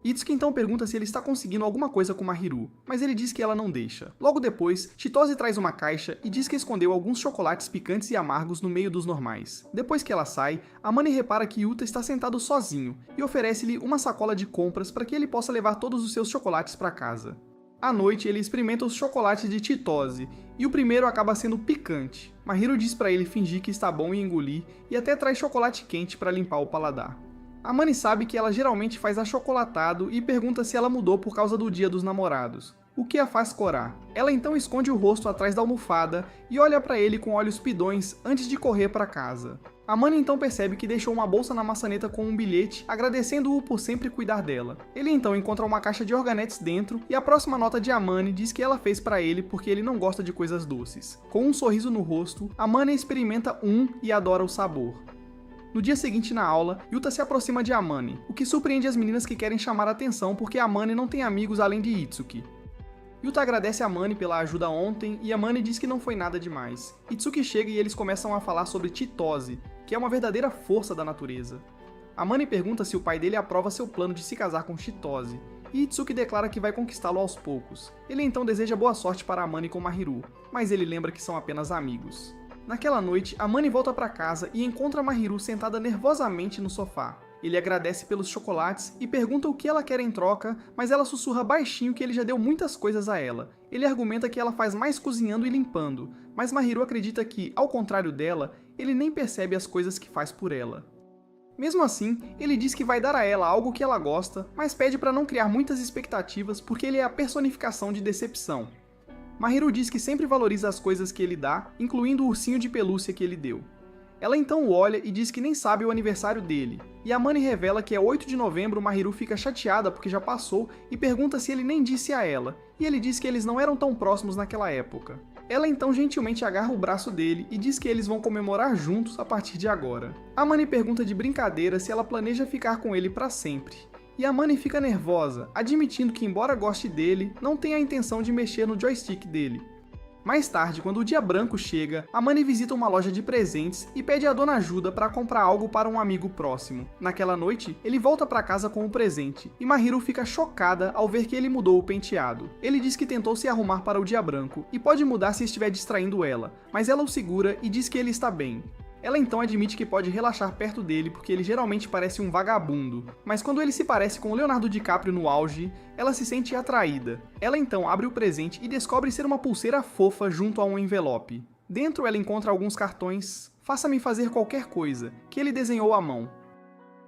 Itsuki então pergunta se ele está conseguindo alguma coisa com Mahiru, mas ele diz que ela não deixa. Logo depois, Chitose traz uma caixa e diz que escondeu alguns chocolates picantes e amargos no meio dos normais. Depois que ela sai, Amane repara que Yuta está sentado sozinho e oferece-lhe uma sacola de compras para que ele possa levar todos os seus chocolates para casa. À noite, ele experimenta os chocolates de Chitose, e o primeiro acaba sendo picante. Mahiro diz pra ele fingir que está bom e engolir, e até traz chocolate quente para limpar o paladar. Amani sabe que ela geralmente faz achocolatado e pergunta se ela mudou por causa do Dia dos Namorados, o que a faz corar. Ela então esconde o rosto atrás da almofada e olha pra ele com olhos pidões antes de correr pra casa. Amani então percebe que deixou uma bolsa na maçaneta com um bilhete agradecendo-o por sempre cuidar dela. Ele então encontra uma caixa de organetes dentro e a próxima nota de Amani diz que ela fez pra ele porque ele não gosta de coisas doces. Com um sorriso no rosto, Amani experimenta um e adora o sabor. No dia seguinte na aula, Yuta se aproxima de Amani, o que surpreende as meninas que querem chamar a atenção porque Amani não tem amigos além de Itsuki. Yuta agradece a Amani pela ajuda ontem e Amani diz que não foi nada demais. Itsuki chega e eles começam a falar sobre Chitose, que é uma verdadeira força da natureza. Amani pergunta se o pai dele aprova seu plano de se casar com Chitose, e Itsuki declara que vai conquistá-lo aos poucos. Ele então deseja boa sorte para Amani com Mahiru, mas ele lembra que são apenas amigos. Naquela noite, Amani volta para casa e encontra Mahiru sentada nervosamente no sofá. Ele agradece pelos chocolates e pergunta o que ela quer em troca, mas ela sussurra baixinho que ele já deu muitas coisas a ela. Ele argumenta que ela faz mais cozinhando e limpando, mas Mahiru acredita que, ao contrário dela, ele nem percebe as coisas que faz por ela. Mesmo assim, ele diz que vai dar a ela algo que ela gosta, mas pede para não criar muitas expectativas porque ele é a personificação de decepção. Mahiru diz que sempre valoriza as coisas que ele dá, incluindo o ursinho de pelúcia que ele deu. Ela então o olha e diz que nem sabe o aniversário dele, e Amani revela que é 8 de novembro. Mahiru fica chateada porque já passou e pergunta se ele nem disse a ela, e ele diz que eles não eram tão próximos naquela época. Ela então gentilmente agarra o braço dele e diz que eles vão comemorar juntos a partir de agora. Amani pergunta de brincadeira se ela planeja ficar com ele para sempre. E Amani fica nervosa, admitindo que embora goste dele, não tem a intenção de mexer no joystick dele. Mais tarde, quando o dia branco chega, Amani visita uma loja de presentes e pede a dona ajuda para comprar algo para um amigo próximo. Naquela noite, ele volta para casa com o presente, e Mahiru fica chocada ao ver que ele mudou o penteado. Ele diz que tentou se arrumar para o dia branco, e pode mudar se estiver distraindo ela, mas ela o segura e diz que ele está bem. Ela então admite que pode relaxar perto dele porque ele geralmente parece um vagabundo, mas quando ele se parece com Leonardo DiCaprio no auge, ela se sente atraída. Ela então abre o presente e descobre ser uma pulseira fofa junto a um envelope. Dentro ela encontra alguns cartões "Faça-me fazer qualquer coisa", que ele desenhou à mão.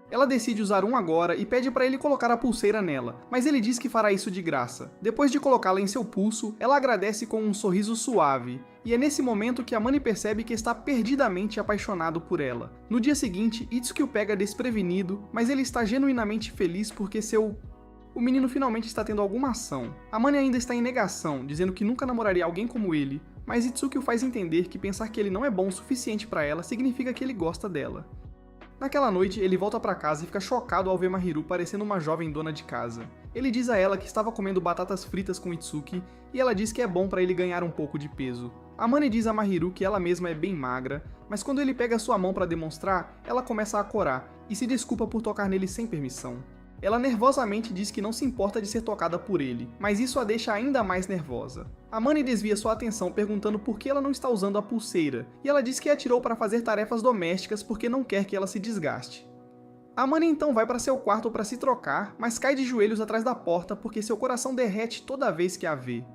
Ela decide usar um agora e pede para ele colocar a pulseira nela, mas ele diz que fará isso de graça. Depois de colocá-la em seu pulso, ela agradece com um sorriso suave, e é nesse momento que Amani percebe que está perdidamente apaixonado por ela. No dia seguinte, Itsuki o pega desprevenido, mas ele está genuinamente feliz porque o menino finalmente está tendo alguma ação. Amani ainda está em negação, dizendo que nunca namoraria alguém como ele, mas Itsuki o faz entender que pensar que ele não é bom o suficiente para ela significa que ele gosta dela. Naquela noite, ele volta para casa e fica chocado ao ver Mahiru parecendo uma jovem dona de casa. Ele diz a ela que estava comendo batatas fritas com Itsuki, e ela diz que é bom para ele ganhar um pouco de peso. Amani diz a Mahiru que ela mesma é bem magra, mas quando ele pega sua mão para demonstrar, ela começa a corar, e se desculpa por tocar nele sem permissão. Ela nervosamente diz que não se importa de ser tocada por ele, mas isso a deixa ainda mais nervosa. Amani desvia sua atenção perguntando por que ela não está usando a pulseira, e ela diz que a tirou para fazer tarefas domésticas porque não quer que ela se desgaste. Amani então vai para seu quarto para se trocar, mas cai de joelhos atrás da porta porque seu coração derrete toda vez que a vê.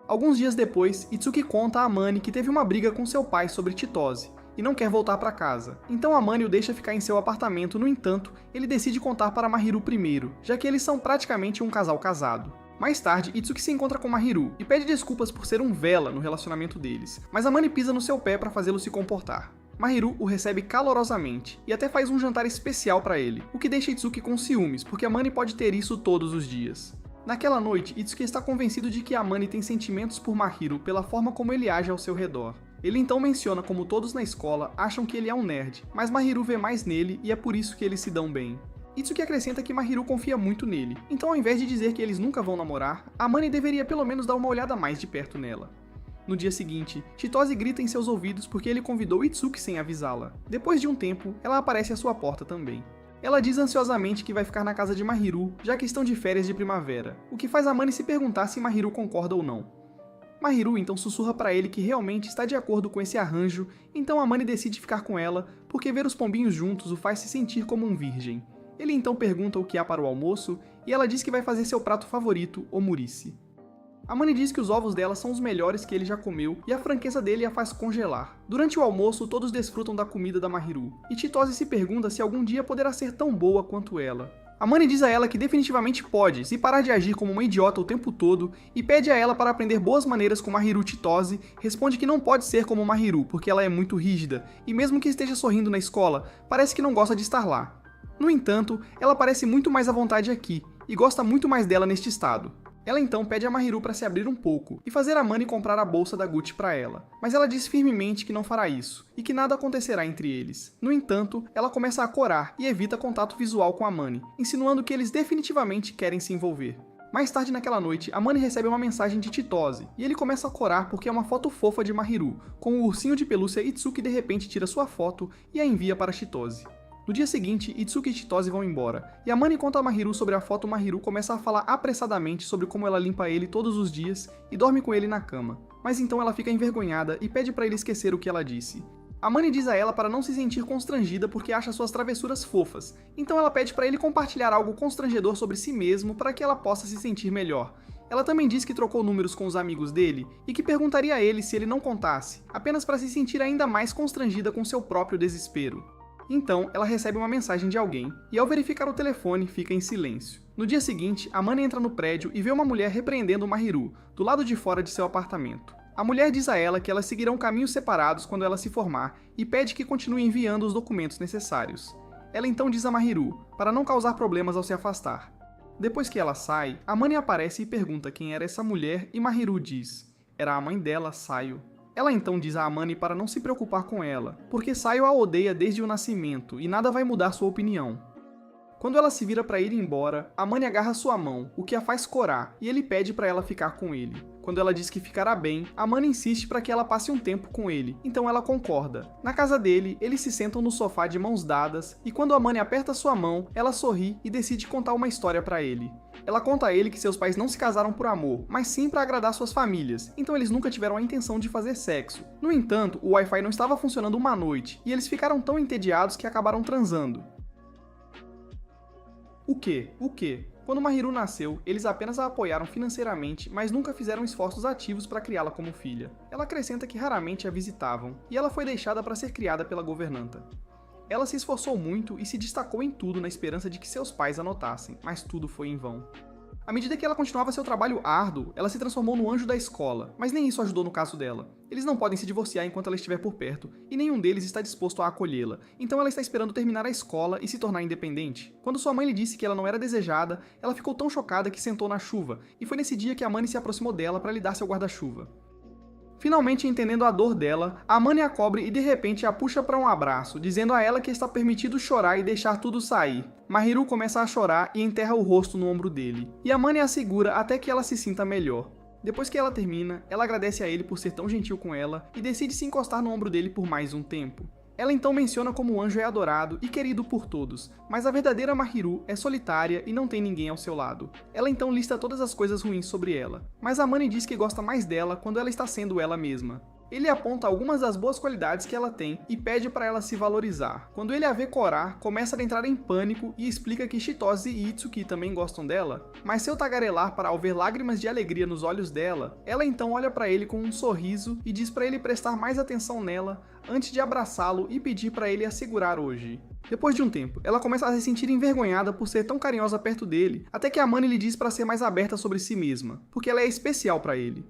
Alguns dias depois, Itsuki conta a Amani que teve uma briga com seu pai sobre Chitose, e não quer voltar para casa. Então Amani o deixa ficar em seu apartamento, no entanto, ele decide contar para Mahiru primeiro, já que eles são praticamente um casal casado. Mais tarde, Itsuki se encontra com Mahiru e pede desculpas por ser um vela no relacionamento deles, mas Amani pisa no seu pé para fazê-lo se comportar. Mahiru o recebe calorosamente e até faz um jantar especial para ele, o que deixa Itsuki com ciúmes, porque Amani pode ter isso todos os dias. Naquela noite, Itsuki está convencido de que Amani tem sentimentos por Mahiru pela forma como ele age ao seu redor. Ele então menciona como todos na escola acham que ele é um nerd, mas Mahiru vê mais nele e é por isso que eles se dão bem. Itsuki acrescenta que Mahiru confia muito nele, então ao invés de dizer que eles nunca vão namorar, Amani deveria pelo menos dar uma olhada mais de perto nela. No dia seguinte, Chitose grita em seus ouvidos porque ele convidou Itsuki sem avisá-la. Depois de um tempo, ela aparece à sua porta também. Ela diz ansiosamente que vai ficar na casa de Mahiru, já que estão de férias de primavera, o que faz Amani se perguntar se Mahiru concorda ou não. Mahiru então sussurra para ele que realmente está de acordo com esse arranjo, então Amani decide ficar com ela, porque ver os pombinhos juntos o faz se sentir como um virgem. Ele então pergunta o que há para o almoço, e ela diz que vai fazer seu prato favorito, omurice. Amani diz que os ovos dela são os melhores que ele já comeu e a franqueza dele a faz congelar. Durante o almoço, todos desfrutam da comida da Mahiru, e Chitose se pergunta se algum dia poderá ser tão boa quanto ela. Amani diz a ela que definitivamente pode, se parar de agir como uma idiota o tempo todo, e pede a ela para aprender boas maneiras com Mahiru. Chitose responde que não pode ser como Mahiru, porque ela é muito rígida, e mesmo que esteja sorrindo na escola, parece que não gosta de estar lá. No entanto, ela parece muito mais à vontade aqui, e gosta muito mais dela neste estado. Ela então pede a Mahiru para se abrir um pouco e fazer a Amani comprar a bolsa da Gucci para ela, mas ela diz firmemente que não fará isso e que nada acontecerá entre eles. No entanto, ela começa a corar e evita contato visual com a Amani, insinuando que eles definitivamente querem se envolver. Mais tarde naquela noite, Amani recebe uma mensagem de Chitose, e ele começa a corar porque é uma foto fofa de Mahiru, com o ursinho de pelúcia Itsuki de repente tira sua foto e a envia para Chitose. No dia seguinte, Itsuki e Chitose vão embora, e Amani conta a Mahiru sobre a foto. Mahiru começa a falar apressadamente sobre como ela limpa ele todos os dias e dorme com ele na cama. Mas então ela fica envergonhada e pede para ele esquecer o que ela disse. Amani diz a ela para não se sentir constrangida porque acha suas travessuras fofas, então ela pede para ele compartilhar algo constrangedor sobre si mesmo para que ela possa se sentir melhor. Ela também diz que trocou números com os amigos dele e que perguntaria a ele se ele não contasse, apenas para se sentir ainda mais constrangida com seu próprio desespero. Então, ela recebe uma mensagem de alguém, e ao verificar o telefone, fica em silêncio. No dia seguinte, Amani entra no prédio e vê uma mulher repreendendo Mahiru, do lado de fora de seu apartamento. A mulher diz a ela que elas seguirão caminhos separados quando ela se formar, e pede que continue enviando os documentos necessários. Ela então diz a Mahiru, para não causar problemas ao se afastar. Depois que ela sai, Amani aparece e pergunta quem era essa mulher, e Mahiru diz: era a mãe dela, Sayo. Ela então diz a Amani para não se preocupar com ela, porque Sayo a odeia desde o nascimento e nada vai mudar sua opinião. Quando ela se vira para ir embora, Amani agarra sua mão, o que a faz corar, e ele pede para ela ficar com ele. Quando ela diz que ficará bem, Amani insiste para que ela passe um tempo com ele, então ela concorda. Na casa dele, eles se sentam no sofá de mãos dadas, e quando Amani aperta sua mão, ela sorri e decide contar uma história para ele. Ela conta a ele que seus pais não se casaram por amor, mas sim para agradar suas famílias, então eles nunca tiveram a intenção de fazer sexo. No entanto, o Wi-Fi não estava funcionando uma noite, e eles ficaram tão entediados que acabaram transando. O quê? Quando Mahiru nasceu, eles apenas a apoiaram financeiramente, mas nunca fizeram esforços ativos para criá-la como filha. Ela acrescenta que raramente a visitavam, e ela foi deixada para ser criada pela governanta. Ela se esforçou muito e se destacou em tudo na esperança de que seus pais a notassem, mas tudo foi em vão. À medida que ela continuava seu trabalho árduo, ela se transformou no anjo da escola, mas nem isso ajudou no caso dela. Eles não podem se divorciar enquanto ela estiver por perto, e nenhum deles está disposto a acolhê-la, então ela está esperando terminar a escola e se tornar independente. Quando sua mãe lhe disse que ela não era desejada, ela ficou tão chocada que sentou na chuva, e foi nesse dia que Amani se aproximou dela para lhe dar seu guarda-chuva. Finalmente entendendo a dor dela, Amani a cobre e de repente a puxa para um abraço, dizendo a ela que está permitido chorar e deixar tudo sair. Mahiru começa a chorar e enterra o rosto no ombro dele, e Amani a segura até que ela se sinta melhor. Depois que ela termina, ela agradece a ele por ser tão gentil com ela e decide se encostar no ombro dele por mais um tempo. Ela então menciona como o anjo é adorado e querido por todos, mas a verdadeira Mahiru é solitária e não tem ninguém ao seu lado. Ela então lista todas as coisas ruins sobre ela, mas Amani diz que gosta mais dela quando ela está sendo ela mesma. Ele aponta algumas das boas qualidades que ela tem e pede para ela se valorizar. Quando ele a vê corar, começa a entrar em pânico e explica que Chitose e Itsuki também gostam dela, mas seu tagarelar para ao ver lágrimas de alegria nos olhos dela, ela então olha para ele com um sorriso e diz para ele prestar mais atenção nela antes de abraçá-lo e pedir para ele a segurar hoje. Depois de um tempo, ela começa a se sentir envergonhada por ser tão carinhosa perto dele, até que Amani lhe diz para ser mais aberta sobre si mesma, porque ela é especial para ele.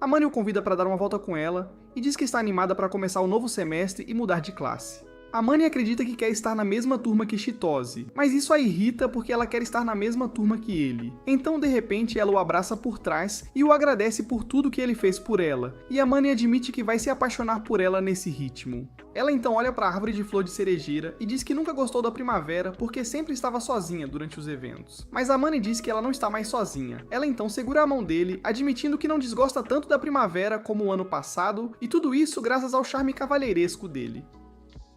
Amani o convida para dar uma volta com ela e diz que está animada para começar o novo semestre e mudar de classe. Amani acredita que quer estar na mesma turma que Chitose, mas isso a irrita porque ela quer estar na mesma turma que ele. Então, de repente, ela o abraça por trás e o agradece por tudo que ele fez por ela, e Amani admite que vai se apaixonar por ela nesse ritmo. Ela então olha para a árvore de flor de cerejeira e diz que nunca gostou da primavera porque sempre estava sozinha durante os eventos. Mas Amani diz que ela não está mais sozinha. Ela então segura a mão dele, admitindo que não desgosta tanto da primavera como o ano passado, e tudo isso graças ao charme cavalheiresco dele.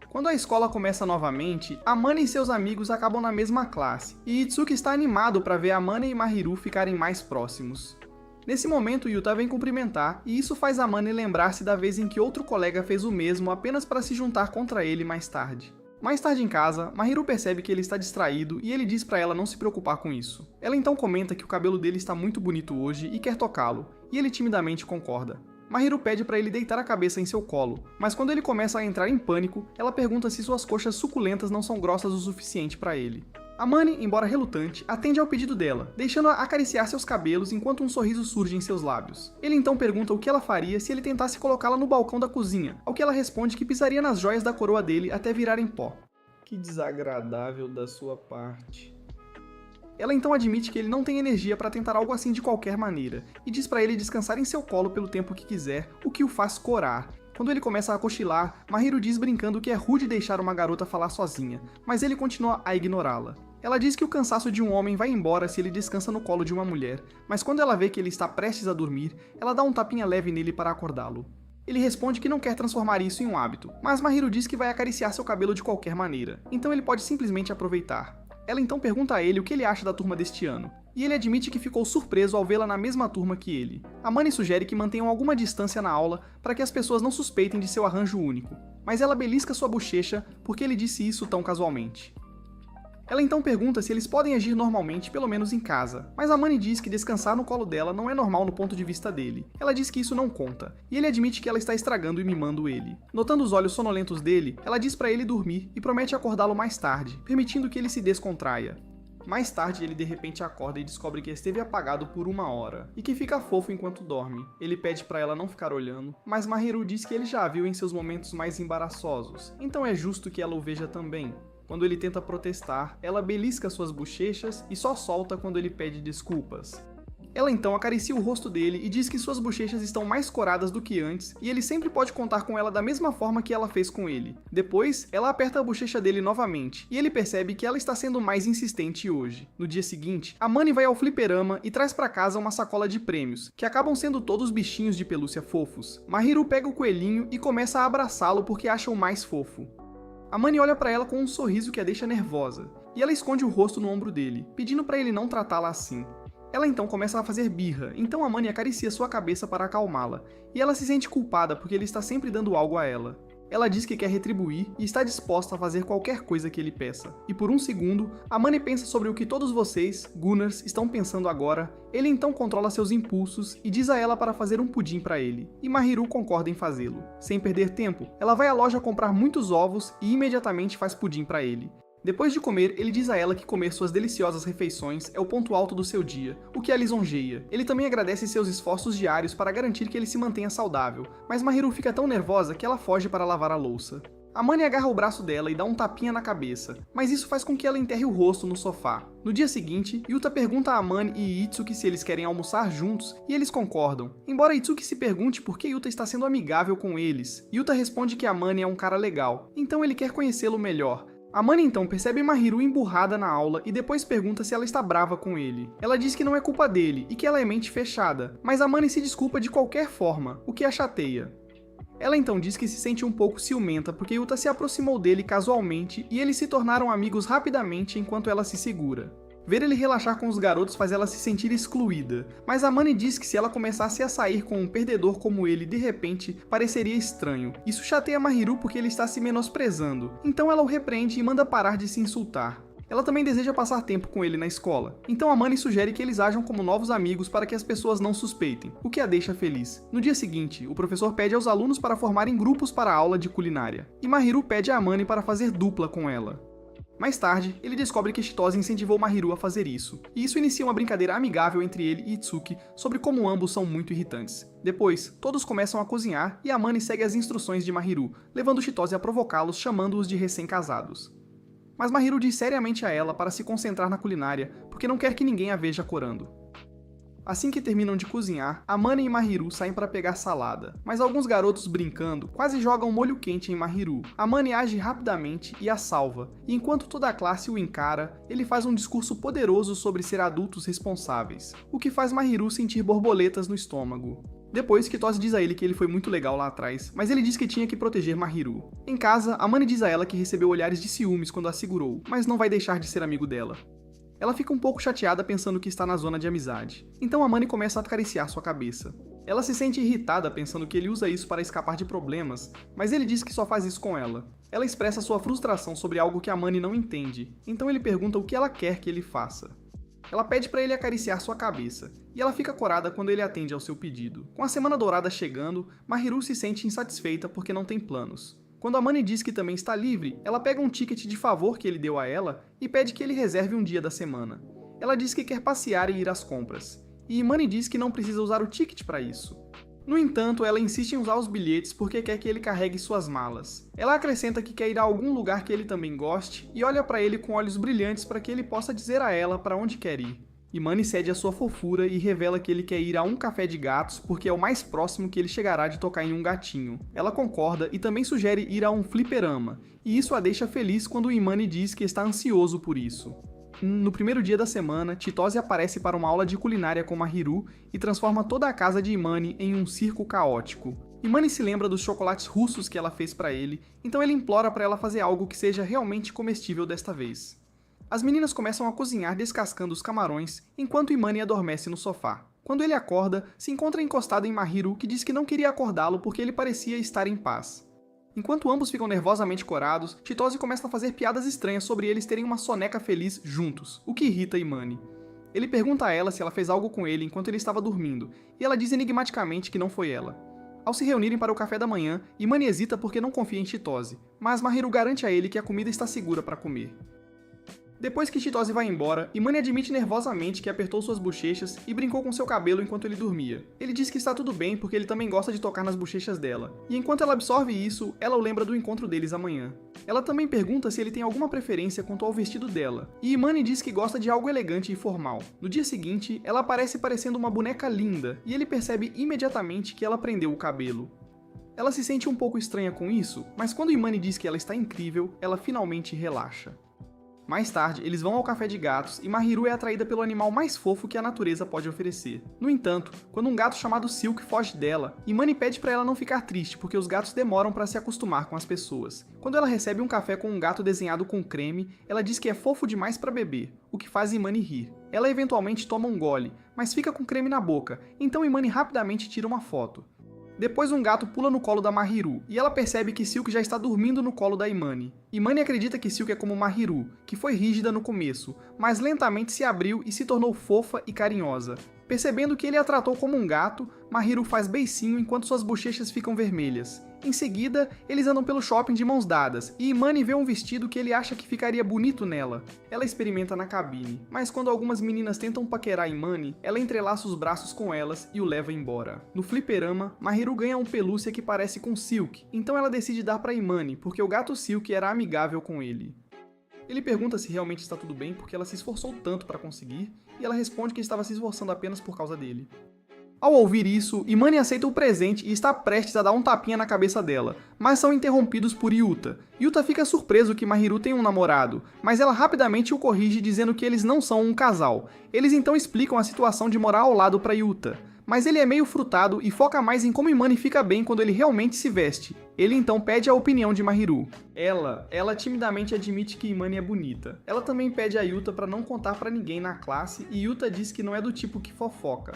Quando a escola começa novamente, Amani e seus amigos acabam na mesma classe, e Itsuki está animado para ver Amani e Mahiru ficarem mais próximos. Nesse momento, Yuta vem cumprimentar, e isso faz Amani lembrar-se da vez em que outro colega fez o mesmo apenas para se juntar contra ele mais tarde. Mais tarde em casa, Mahiru percebe que ele está distraído e ele diz para ela não se preocupar com isso. Ela então comenta que o cabelo dele está muito bonito hoje e quer tocá-lo, e ele timidamente concorda. Mahiru pede para ele deitar a cabeça em seu colo, mas quando ele começa a entrar em pânico, ela pergunta se suas coxas suculentas não são grossas o suficiente para ele. Amane, embora relutante, atende ao pedido dela, deixando-a acariciar seus cabelos enquanto um sorriso surge em seus lábios. Ele então pergunta o que ela faria se ele tentasse colocá-la no balcão da cozinha, ao que ela responde que pisaria nas joias da coroa dele até virarem pó. Que desagradável da sua parte. Ela então admite que ele não tem energia para tentar algo assim de qualquer maneira, e diz para ele descansar em seu colo pelo tempo que quiser, o que o faz corar. Quando ele começa a cochilar, Mahiru diz brincando que é rude deixar uma garota falar sozinha, mas ele continua a ignorá-la. Ela diz que o cansaço de um homem vai embora se ele descansa no colo de uma mulher, mas quando ela vê que ele está prestes a dormir, ela dá um tapinha leve nele para acordá-lo. Ele responde que não quer transformar isso em um hábito, mas Mahiru diz que vai acariciar seu cabelo de qualquer maneira, então ele pode simplesmente aproveitar. Ela então pergunta a ele o que ele acha da turma deste ano, e ele admite que ficou surpreso ao vê-la na mesma turma que ele. Amane sugere que mantenham alguma distância na aula para que as pessoas não suspeitem de seu arranjo único, mas ela belisca sua bochecha porque ele disse isso tão casualmente. Ela então pergunta se eles podem agir normalmente, pelo menos em casa, mas Amane diz que descansar no colo dela não é normal no ponto de vista dele. Ela diz que isso não conta, e ele admite que ela está estragando e mimando ele. Notando os olhos sonolentos dele, ela diz para ele dormir e promete acordá-lo mais tarde, permitindo que ele se descontraia. Mais tarde, ele de repente acorda e descobre que esteve apagado por 1 hora, e que fica fofo enquanto dorme. Ele pede para ela não ficar olhando, mas Mahiru diz que ele já a viu em seus momentos mais embaraçosos, então é justo que ela o veja também. Quando ele tenta protestar, ela belisca suas bochechas e só solta quando ele pede desculpas. Ela então acaricia o rosto dele e diz que suas bochechas estão mais coradas do que antes e ele sempre pode contar com ela da mesma forma que ela fez com ele. Depois, ela aperta a bochecha dele novamente e ele percebe que ela está sendo mais insistente hoje. No dia seguinte, Amane vai ao fliperama e traz para casa uma sacola de prêmios, que acabam sendo todos bichinhos de pelúcia fofos. Mahiru pega o coelhinho e começa a abraçá-lo porque acha o mais fofo. Amane olha para ela com um sorriso que a deixa nervosa, e ela esconde o rosto no ombro dele, pedindo para ele não tratá-la assim. Ela então começa a fazer birra, então Amane acaricia sua cabeça para acalmá-la, e ela se sente culpada porque ele está sempre dando algo a ela. Ela diz que quer retribuir e está disposta a fazer qualquer coisa que ele peça. E por um segundo, Amane pensa sobre o que todos vocês, Gunners, estão pensando agora. Ele então controla seus impulsos e diz a ela para fazer um pudim para ele, e Mahiru concorda em fazê-lo. Sem perder tempo, ela vai à loja comprar muitos ovos e imediatamente faz pudim para ele. Depois de comer, ele diz a ela que comer suas deliciosas refeições é o ponto alto do seu dia, o que a lisonjeia. Ele também agradece seus esforços diários para garantir que ele se mantenha saudável, mas Mahiru fica tão nervosa que ela foge para lavar a louça. Amane agarra o braço dela e dá um tapinha na cabeça, mas isso faz com que ela enterre o rosto no sofá. No dia seguinte, Yuta pergunta a Amane e Itsuki se eles querem almoçar juntos, e eles concordam. Embora Itsuki se pergunte por que Yuta está sendo amigável com eles, Yuta responde que Amane é um cara legal, então ele quer conhecê-lo melhor. Amane então percebe Mahiru emburrada na aula e depois pergunta se ela está brava com ele. Ela diz que não é culpa dele e que ela é mente fechada, mas Amane se desculpa de qualquer forma, o que a chateia. Ela então diz que se sente um pouco ciumenta porque Yuta se aproximou dele casualmente e eles se tornaram amigos rapidamente enquanto ela se segura. Ver ele relaxar com os garotos faz ela se sentir excluída, mas Amane diz que se ela começasse a sair com um perdedor como ele de repente, pareceria estranho. Isso chateia Mahiru porque ele está se menosprezando, então ela o repreende e manda parar de se insultar. Ela também deseja passar tempo com ele na escola, então Amane sugere que eles ajam como novos amigos para que as pessoas não suspeitem, o que a deixa feliz. No dia seguinte, o professor pede aos alunos para formarem grupos para a aula de culinária, e Mahiru pede a Amane para fazer dupla com ela. Mais tarde, ele descobre que Chitose incentivou Mahiru a fazer isso, e isso inicia uma brincadeira amigável entre ele e Itsuki sobre como ambos são muito irritantes. Depois, todos começam a cozinhar e Amane segue as instruções de Mahiru, levando Chitose a provocá-los chamando-os de recém-casados. Mas Mahiru diz seriamente a ela para se concentrar na culinária, porque não quer que ninguém a veja corando. Assim que terminam de cozinhar, Amane e Mahiru saem para pegar salada, mas alguns garotos brincando quase jogam molho quente em Mahiru. Amane age rapidamente e a salva, e enquanto toda a classe o encara, ele faz um discurso poderoso sobre ser adultos responsáveis, o que faz Mahiru sentir borboletas no estômago. Depois, Chitose diz a ele que ele foi muito legal lá atrás, mas ele diz que tinha que proteger Mahiru. Em casa, Amane diz a ela que recebeu olhares de ciúmes quando a segurou, mas não vai deixar de ser amigo dela. Ela fica um pouco chateada pensando que está na zona de amizade, então Amane começa a acariciar sua cabeça. Ela se sente irritada pensando que ele usa isso para escapar de problemas, mas ele diz que só faz isso com ela. Ela expressa sua frustração sobre algo que Amane não entende, então ele pergunta o que ela quer que ele faça. Ela pede para ele acariciar sua cabeça, e ela fica corada quando ele atende ao seu pedido. Com a semana dourada chegando, Mahiru se sente insatisfeita porque não tem planos. Quando a Mani diz que também está livre, ela pega um ticket de favor que ele deu a ela e pede que ele reserve um dia da semana. Ela diz que quer passear e ir às compras, e Mani diz que não precisa usar o ticket para isso. No entanto, ela insiste em usar os bilhetes porque quer que ele carregue suas malas. Ela acrescenta que quer ir a algum lugar que ele também goste e olha para ele com olhos brilhantes para que ele possa dizer a ela para onde quer ir. E Mani cede a sua fofura e revela que ele quer ir a um café de gatos porque é o mais próximo que ele chegará de tocar em um gatinho. Ela concorda e também sugere ir a um fliperama, e isso a deixa feliz quando Imani diz que está ansioso por isso. No primeiro dia da semana, Chitose aparece para uma aula de culinária com Mahiru e transforma toda a casa de Imani em um circo caótico. Imani se lembra dos chocolates russos que ela fez para ele, então ele implora para ela fazer algo que seja realmente comestível desta vez. As meninas começam a cozinhar descascando os camarões, enquanto Imani adormece no sofá. Quando ele acorda, se encontra encostado em Mahiru, que diz que não queria acordá-lo porque ele parecia estar em paz. Enquanto ambos ficam nervosamente corados, Chitose começa a fazer piadas estranhas sobre eles terem uma soneca feliz juntos, o que irrita Imani. Ele pergunta a ela se ela fez algo com ele enquanto ele estava dormindo, e ela diz enigmaticamente que não foi ela. Ao se reunirem para o café da manhã, Imani hesita porque não confia em Chitose, mas Mahiru garante a ele que a comida está segura para comer. Depois que Chitose vai embora, Imani admite nervosamente que apertou suas bochechas e brincou com seu cabelo enquanto ele dormia. Ele diz que está tudo bem porque ele também gosta de tocar nas bochechas dela, e enquanto ela absorve isso, ela o lembra do encontro deles amanhã. Ela também pergunta se ele tem alguma preferência quanto ao vestido dela, e Imani diz que gosta de algo elegante e formal. No dia seguinte, ela aparece parecendo uma boneca linda, e ele percebe imediatamente que ela prendeu o cabelo. Ela se sente um pouco estranha com isso, mas quando Imani diz que ela está incrível, ela finalmente relaxa. Mais tarde, eles vão ao café de gatos e Mahiru é atraída pelo animal mais fofo que a natureza pode oferecer. No entanto, quando um gato chamado Silk foge dela, Imani pede para ela não ficar triste porque os gatos demoram para se acostumar com as pessoas. Quando ela recebe um café com um gato desenhado com creme, ela diz que é fofo demais para beber, o que faz Imani rir. Ela eventualmente toma um gole, mas fica com creme na boca, então Imani rapidamente tira uma foto. Depois um gato pula no colo da Mahiru, e ela percebe que Silk já está dormindo no colo da Imani. Imani acredita que Silk é como Mahiru, que foi rígida no começo, mas lentamente se abriu e se tornou fofa e carinhosa. Percebendo que ele a tratou como um gato, Mahiru faz beicinho enquanto suas bochechas ficam vermelhas. Em seguida, eles andam pelo shopping de mãos dadas, e Imani vê um vestido que ele acha que ficaria bonito nela. Ela experimenta na cabine, mas quando algumas meninas tentam paquerar Imani, ela entrelaça os braços com elas e o leva embora. No fliperama, Mahiru ganha um pelúcia que parece com Silk, então ela decide dar para Imani, porque o gato Silk era amigável com ele. Ele pergunta se realmente está tudo bem porque ela se esforçou tanto para conseguir, e ela responde que estava se esforçando apenas por causa dele. Ao ouvir isso, Imani aceita o presente e está prestes a dar um tapinha na cabeça dela, mas são interrompidos por Yuta. Yuta fica surpreso que Mahiru tem um namorado, mas ela rapidamente o corrige dizendo que eles não são um casal. Eles então explicam a situação de morar ao lado para Yuta, mas ele é meio frutado e foca mais em como Imani fica bem quando ele realmente se veste. Ele então pede a opinião de Mahiru. Ela timidamente admite que Imani é bonita. Ela também pede a Yuta para não contar para ninguém na classe e Yuta diz que não é do tipo que fofoca.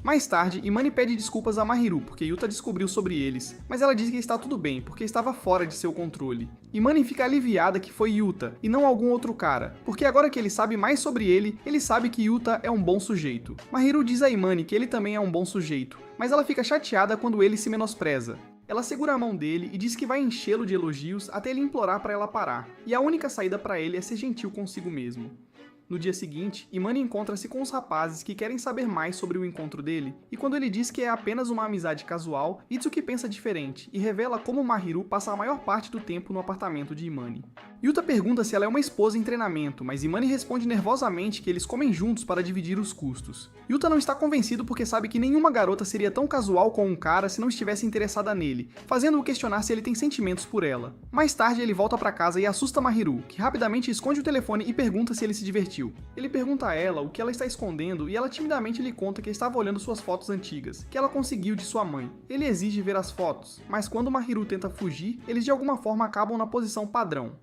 Mais tarde, Imani pede desculpas a Mahiru porque Yuta descobriu sobre eles, mas ela diz que está tudo bem porque estava fora de seu controle. Imani fica aliviada que foi Yuta e não algum outro cara, porque agora que ele sabe mais sobre ele, ele sabe que Yuta é um bom sujeito. Mahiru diz a Imani que ele também é um bom sujeito, mas ela fica chateada quando ele se menospreza. Ela segura a mão dele e diz que vai enchê-lo de elogios até ele implorar para ela parar, e a única saída para ele é ser gentil consigo mesmo. No dia seguinte, Imani encontra-se com os rapazes que querem saber mais sobre o encontro dele, e quando ele diz que é apenas uma amizade casual, Itsuki pensa diferente e revela como Mahiru passa a maior parte do tempo no apartamento de Imani. Yuta pergunta se ela é uma esposa em treinamento, mas Imani responde nervosamente que eles comem juntos para dividir os custos. Yuta não está convencido porque sabe que nenhuma garota seria tão casual com um cara se não estivesse interessada nele, fazendo-o questionar se ele tem sentimentos por ela. Mais tarde ele volta para casa e assusta Mahiru, que rapidamente esconde o telefone e pergunta se ele se divertiu. Ele pergunta a ela o que ela está escondendo e ela timidamente lhe conta que estava olhando suas fotos antigas, que ela conseguiu de sua mãe. Ele exige ver as fotos, mas quando Mahiru tenta fugir, eles de alguma forma acabam na posição padrão.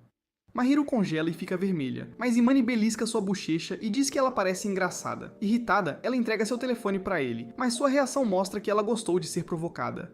Mahiru congela e fica vermelha, mas Imani belisca sua bochecha e diz que ela parece engraçada. Irritada, ela entrega seu telefone para ele, mas sua reação mostra que ela gostou de ser provocada.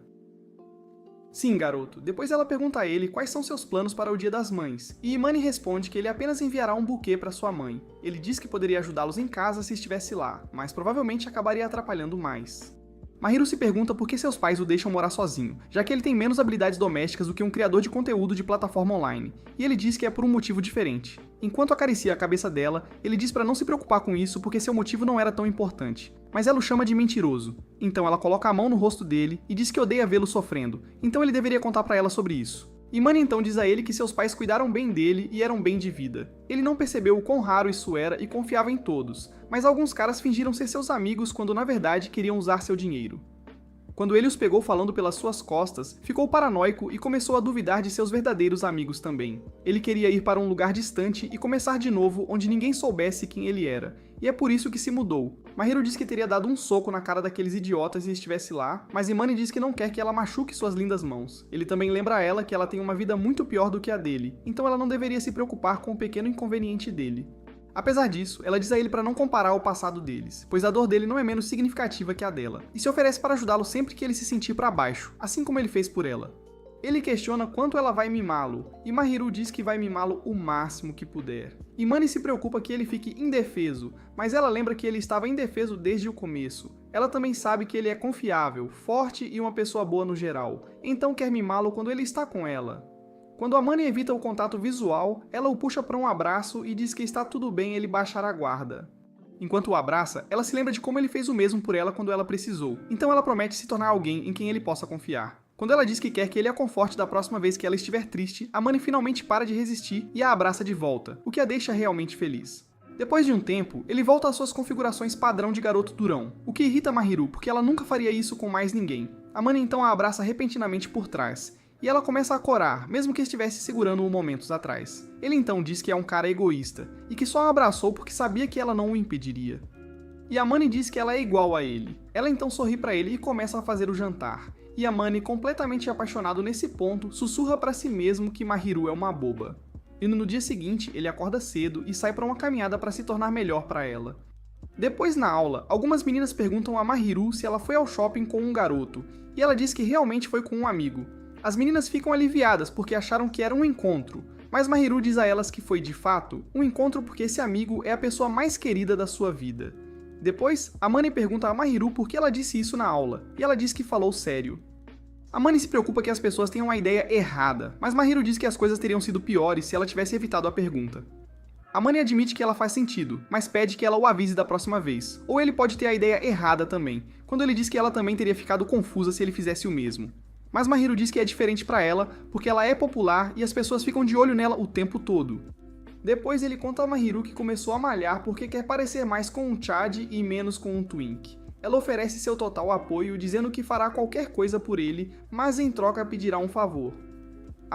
Sim, garoto. Depois ela pergunta a ele quais são seus planos para o Dia das Mães, e Imani responde que ele apenas enviará um buquê para sua mãe. Ele diz que poderia ajudá-los em casa se estivesse lá, mas provavelmente acabaria atrapalhando mais. Mahiru se pergunta por que seus pais o deixam morar sozinho, já que ele tem menos habilidades domésticas do que um criador de conteúdo de plataforma online, e ele diz que é por um motivo diferente. Enquanto acaricia a cabeça dela, ele diz para não se preocupar com isso porque seu motivo não era tão importante, mas ela o chama de mentiroso. Então ela coloca a mão no rosto dele e diz que odeia vê-lo sofrendo, então ele deveria contar para ela sobre isso. Imani então diz a ele que seus pais cuidaram bem dele e eram bem de vida. Ele não percebeu o quão raro isso era e confiava em todos, mas alguns caras fingiram ser seus amigos quando na verdade queriam usar seu dinheiro. Quando ele os pegou falando pelas suas costas, ficou paranoico e começou a duvidar de seus verdadeiros amigos também. Ele queria ir para um lugar distante e começar de novo onde ninguém soubesse quem ele era, e é por isso que se mudou. Mahiru diz que teria dado um soco na cara daqueles idiotas se estivesse lá, mas Imani diz que não quer que ela machuque suas lindas mãos. Ele também lembra a ela que ela tem uma vida muito pior do que a dele, então ela não deveria se preocupar com o pequeno inconveniente dele. Apesar disso, ela diz a ele para não comparar o passado deles, pois a dor dele não é menos significativa que a dela, e se oferece para ajudá-lo sempre que ele se sentir para baixo, assim como ele fez por ela. Ele questiona quanto ela vai mimá-lo, e Mahiru diz que vai mimá-lo o máximo que puder. Imani se preocupa que ele fique indefeso, mas ela lembra que ele estava indefeso desde o começo. Ela também sabe que ele é confiável, forte e uma pessoa boa no geral, então quer mimá-lo quando ele está com ela. Quando Imani evita o contato visual, ela o puxa para um abraço e diz que está tudo bem ele baixar a guarda. Enquanto o abraça, ela se lembra de como ele fez o mesmo por ela quando ela precisou, então ela promete se tornar alguém em quem ele possa confiar. Quando ela diz que quer que ele a conforte da próxima vez que ela estiver triste, Imani finalmente para de resistir e a abraça de volta, o que a deixa realmente feliz. Depois de um tempo, ele volta às suas configurações padrão de garoto durão, o que irrita Mahiru porque ela nunca faria isso com mais ninguém. Imani então a abraça repentinamente por trás, e ela começa a corar, mesmo que estivesse segurando-o momentos atrás. Ele então diz que é um cara egoísta, e que só a abraçou porque sabia que ela não o impediria. E Imani diz que ela é igual a ele. Ela então sorri para ele e começa a fazer o jantar. E Imani, completamente apaixonado nesse ponto, sussurra para si mesmo que Mahiru é uma boba. E no dia seguinte, ele acorda cedo e sai para uma caminhada para se tornar melhor para ela. Depois na aula, algumas meninas perguntam a Mahiru se ela foi ao shopping com um garoto, e ela diz que realmente foi com um amigo. As meninas ficam aliviadas porque acharam que era um encontro, mas Mahiru diz a elas que foi, de fato, um encontro porque esse amigo é a pessoa mais querida da sua vida. Depois, Imani pergunta a Mahiru por que ela disse isso na aula, e ela diz que falou sério. Imani se preocupa que as pessoas tenham uma ideia errada, mas Mahiru diz que as coisas teriam sido piores se ela tivesse evitado a pergunta. Imani admite que ela faz sentido, mas pede que ela o avise da próxima vez, ou ele pode ter a ideia errada também, quando ele diz que ela também teria ficado confusa se ele fizesse o mesmo. Mas Mahiru diz que é diferente para ela, porque ela é popular e as pessoas ficam de olho nela o tempo todo. Depois ele conta a Mahiru que começou a malhar porque quer parecer mais com um Chad e menos com um Twink. Ela oferece seu total apoio, dizendo que fará qualquer coisa por ele, mas em troca pedirá um favor.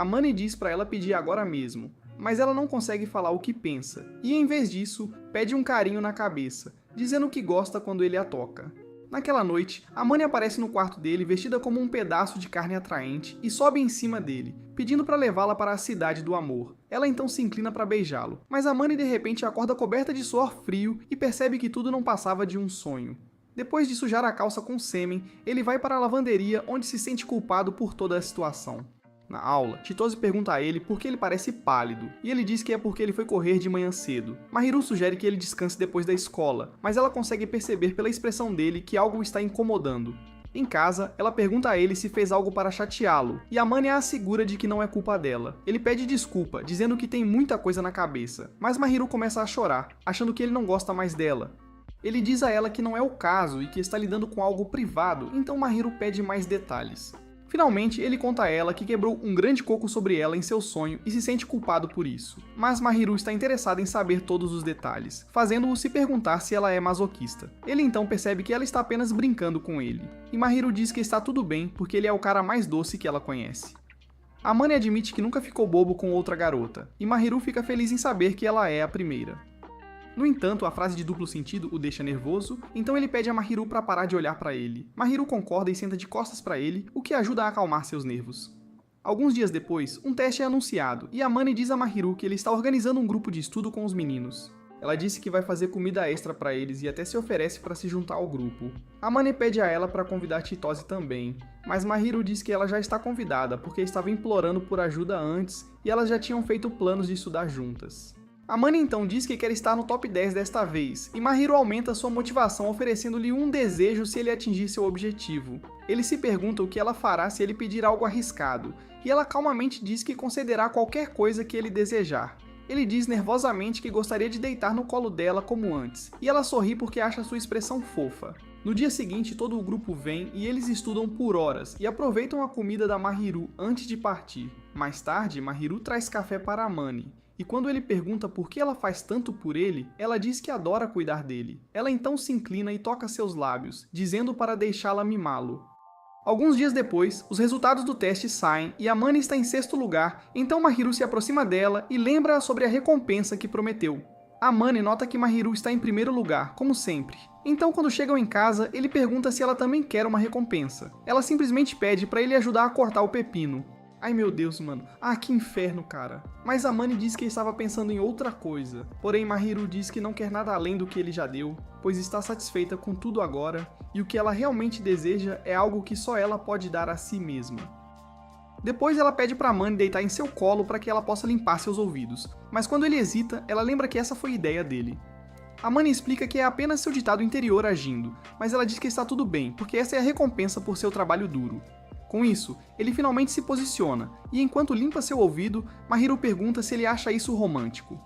Imani diz para ela pedir agora mesmo, mas ela não consegue falar o que pensa, e em vez disso, pede um carinho na cabeça, dizendo que gosta quando ele a toca. Naquela noite, Imani aparece no quarto dele vestida como um pedaço de carne atraente e sobe em cima dele, pedindo para levá-la para a cidade do amor. Ela então se inclina para beijá-lo, mas Imani de repente acorda coberta de suor frio e percebe que tudo não passava de um sonho. Depois de sujar a calça com sêmen, ele vai para a lavanderia onde se sente culpado por toda a situação. Na aula, Chitose pergunta a ele por que ele parece pálido, e ele diz que é porque ele foi correr de manhã cedo. Mahiru sugere que ele descanse depois da escola, mas ela consegue perceber pela expressão dele que algo o está incomodando. Em casa, ela pergunta a ele se fez algo para chateá-lo, e Imani a assegura de que não é culpa dela. Ele pede desculpa, dizendo que tem muita coisa na cabeça, mas Mahiru começa a chorar, achando que ele não gosta mais dela. Ele diz a ela que não é o caso e que está lidando com algo privado, então Mahiru pede mais detalhes. Finalmente, ele conta a ela que quebrou um grande coco sobre ela em seu sonho e se sente culpado por isso. Mas Mahiru está interessada em saber todos os detalhes, fazendo-o se perguntar se ela é masoquista. Ele então percebe que ela está apenas brincando com ele, e Mahiru diz que está tudo bem porque ele é o cara mais doce que ela conhece. Imani admite que nunca ficou bobo com outra garota, e Mahiru fica feliz em saber que ela é a primeira. No entanto, a frase de duplo sentido o deixa nervoso, então ele pede a Mahiru para parar de olhar para ele. Mahiru concorda e senta de costas para ele, o que ajuda a acalmar seus nervos. Alguns dias depois, um teste é anunciado, e Imani diz a Mahiru que ele está organizando um grupo de estudo com os meninos. Ela disse que vai fazer comida extra para eles e até se oferece para se juntar ao grupo. Amane pede a ela para convidar Chitose também, mas Mahiru diz que ela já está convidada porque estava implorando por ajuda antes e elas já tinham feito planos de estudar juntas. Amane então diz que quer estar no top 10 desta vez, e Mahiru aumenta sua motivação oferecendo-lhe um desejo se ele atingir seu objetivo. Ele se pergunta o que ela fará se ele pedir algo arriscado, e ela calmamente diz que concederá qualquer coisa que ele desejar. Ele diz nervosamente que gostaria de deitar no colo dela como antes, e ela sorri porque acha sua expressão fofa. No dia seguinte, todo o grupo vem e eles estudam por horas e aproveitam a comida da Mahiru antes de partir. Mais tarde, Mahiru traz café para Amane, e quando ele pergunta por que ela faz tanto por ele, ela diz que adora cuidar dele. Ela então se inclina e toca seus lábios, dizendo para deixá-la mimá-lo. Alguns dias depois, os resultados do teste saem e Amane está em 6º lugar, então Mahiru se aproxima dela e lembra sobre a recompensa que prometeu. Amane nota que Mahiru está em 1º lugar, como sempre. Então, quando chegam em casa, ele pergunta se ela também quer uma recompensa. Ela simplesmente pede para ele ajudar a cortar o pepino. Ai meu Deus, mano. Ah, que inferno, cara. Mas Amane diz que estava pensando em outra coisa. Porém, Mahiru diz que não quer nada além do que ele já deu, pois está satisfeita com tudo agora, e o que ela realmente deseja é algo que só ela pode dar a si mesma. Depois ela pede para Amane deitar em seu colo para que ela possa limpar seus ouvidos, mas quando ele hesita, ela lembra que essa foi a ideia dele. Amane explica que é apenas seu ditado interior agindo, mas ela diz que está tudo bem, porque essa é a recompensa por seu trabalho duro. Com isso, ele finalmente se posiciona, e enquanto limpa seu ouvido, Mahiru pergunta se ele acha isso romântico.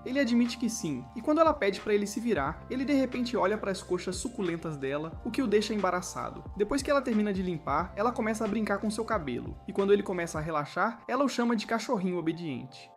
Ele admite que sim, e quando ela pede para ele se virar, ele de repente olha para as coxas suculentas dela, o que o deixa embaraçado. Depois que ela termina de limpar, ela começa a brincar com seu cabelo, e quando ele começa a relaxar, ela o chama de cachorrinho obediente.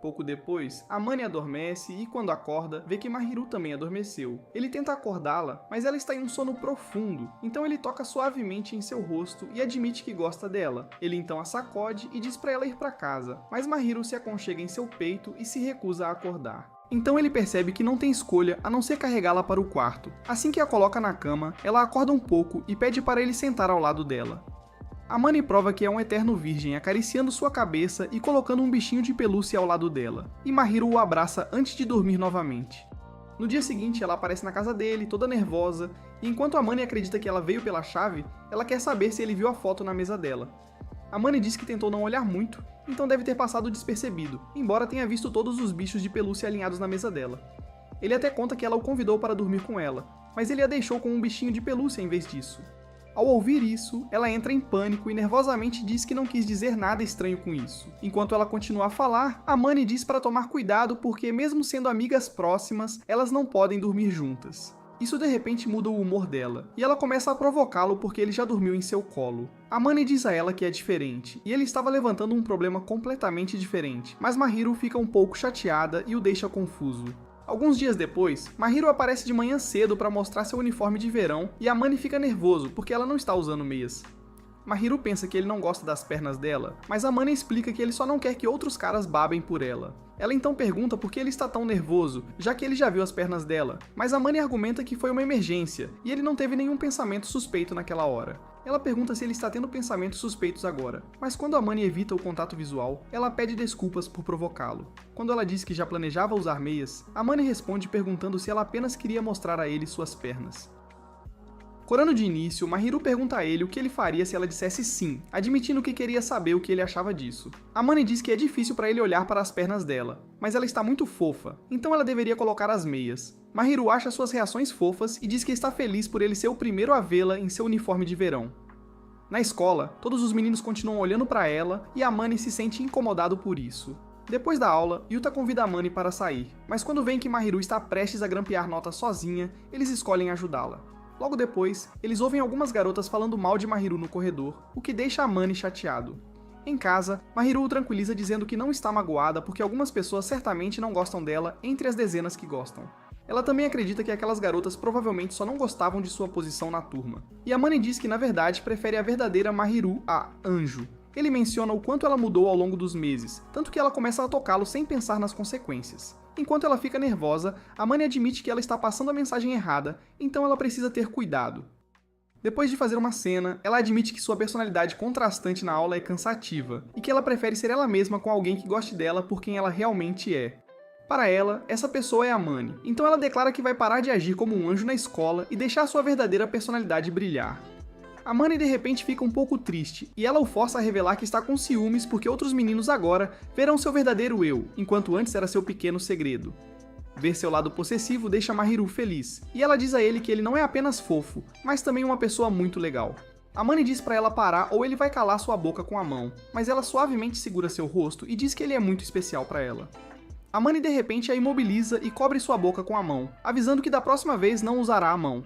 Pouco depois, Amane adormece e, quando acorda, vê que Mahiru também adormeceu. Ele tenta acordá-la, mas ela está em um sono profundo, então ele toca suavemente em seu rosto e admite que gosta dela. Ele então a sacode e diz para ela ir para casa, mas Mahiru se aconchega em seu peito e se recusa a acordar. Então ele percebe que não tem escolha a não ser carregá-la para o quarto. Assim que a coloca na cama, ela acorda um pouco e pede para ele sentar ao lado dela. Amane prova que é um eterno virgem, acariciando sua cabeça e colocando um bichinho de pelúcia ao lado dela, e Mahiru o abraça antes de dormir novamente. No dia seguinte, ela aparece na casa dele, toda nervosa, e enquanto Amane acredita que ela veio pela chave, ela quer saber se ele viu a foto na mesa dela. Amane diz que tentou não olhar muito, então deve ter passado despercebido, embora tenha visto todos os bichos de pelúcia alinhados na mesa dela. Ele até conta que ela o convidou para dormir com ela, mas ele a deixou com um bichinho de pelúcia em vez disso. Ao ouvir isso, ela entra em pânico e nervosamente diz que não quis dizer nada estranho com isso. Enquanto ela continua a falar, Amane diz para tomar cuidado porque, mesmo sendo amigas próximas, elas não podem dormir juntas. Isso de repente muda o humor dela, e ela começa a provocá-lo porque ele já dormiu em seu colo. Amane diz a ela que é diferente, e ele estava levantando um problema completamente diferente, mas Mahiru fica um pouco chateada e o deixa confuso. Alguns dias depois, Mahiru aparece de manhã cedo para mostrar seu uniforme de verão e Amane fica nervoso porque ela não está usando meias. Mahiru pensa que ele não gosta das pernas dela, mas Amane explica que ele só não quer que outros caras babem por ela. Ela então pergunta por que ele está tão nervoso, já que ele já viu as pernas dela, mas Amane argumenta que foi uma emergência e ele não teve nenhum pensamento suspeito naquela hora. Ela pergunta se ele está tendo pensamentos suspeitos agora, mas quando Amane evita o contato visual, ela pede desculpas por provocá-lo. Quando ela diz que já planejava usar meias, Amane responde perguntando se ela apenas queria mostrar a ele suas pernas. Corando de início, Mahiru pergunta a ele o que ele faria se ela dissesse sim, admitindo que queria saber o que ele achava disso. Amane diz que é difícil para ele olhar para as pernas dela, mas ela está muito fofa, então ela deveria colocar as meias. Mahiru acha suas reações fofas e diz que está feliz por ele ser o primeiro a vê-la em seu uniforme de verão. Na escola, todos os meninos continuam olhando para ela e Amane se sente incomodado por isso. Depois da aula, Yuta convida Amane para sair, mas quando veem que Mahiru está prestes a grampear notas sozinha, eles escolhem ajudá-la. Logo depois, eles ouvem algumas garotas falando mal de Mahiru no corredor, o que deixa Amane chateado. Em casa, Mahiru o tranquiliza dizendo que não está magoada porque algumas pessoas certamente não gostam dela entre as dezenas que gostam. Ela também acredita que aquelas garotas provavelmente só não gostavam de sua posição na turma. E Amane diz que na verdade prefere a verdadeira Mahiru a Anjo. Ele menciona o quanto ela mudou ao longo dos meses, tanto que ela começa a tocá-lo sem pensar nas consequências. Enquanto ela fica nervosa, Amane admite que ela está passando a mensagem errada, então ela precisa ter cuidado. Depois de fazer uma cena, ela admite que sua personalidade contrastante na aula é cansativa, e que ela prefere ser ela mesma com alguém que goste dela por quem ela realmente é. Para ela, essa pessoa é a Mani, então ela declara que vai parar de agir como um anjo na escola e deixar sua verdadeira personalidade brilhar. A Mani de repente fica um pouco triste, e ela o força a revelar que está com ciúmes porque outros meninos agora verão seu verdadeiro eu, enquanto antes era seu pequeno segredo. Ver seu lado possessivo deixa Mahiru feliz, e ela diz a ele que ele não é apenas fofo, mas também uma pessoa muito legal. A Mani diz pra ela parar ou ele vai calar sua boca com a mão, mas ela suavemente segura seu rosto e diz que ele é muito especial pra ela. A Mani de repente a imobiliza e cobre sua boca com a mão, avisando que da próxima vez não usará a mão.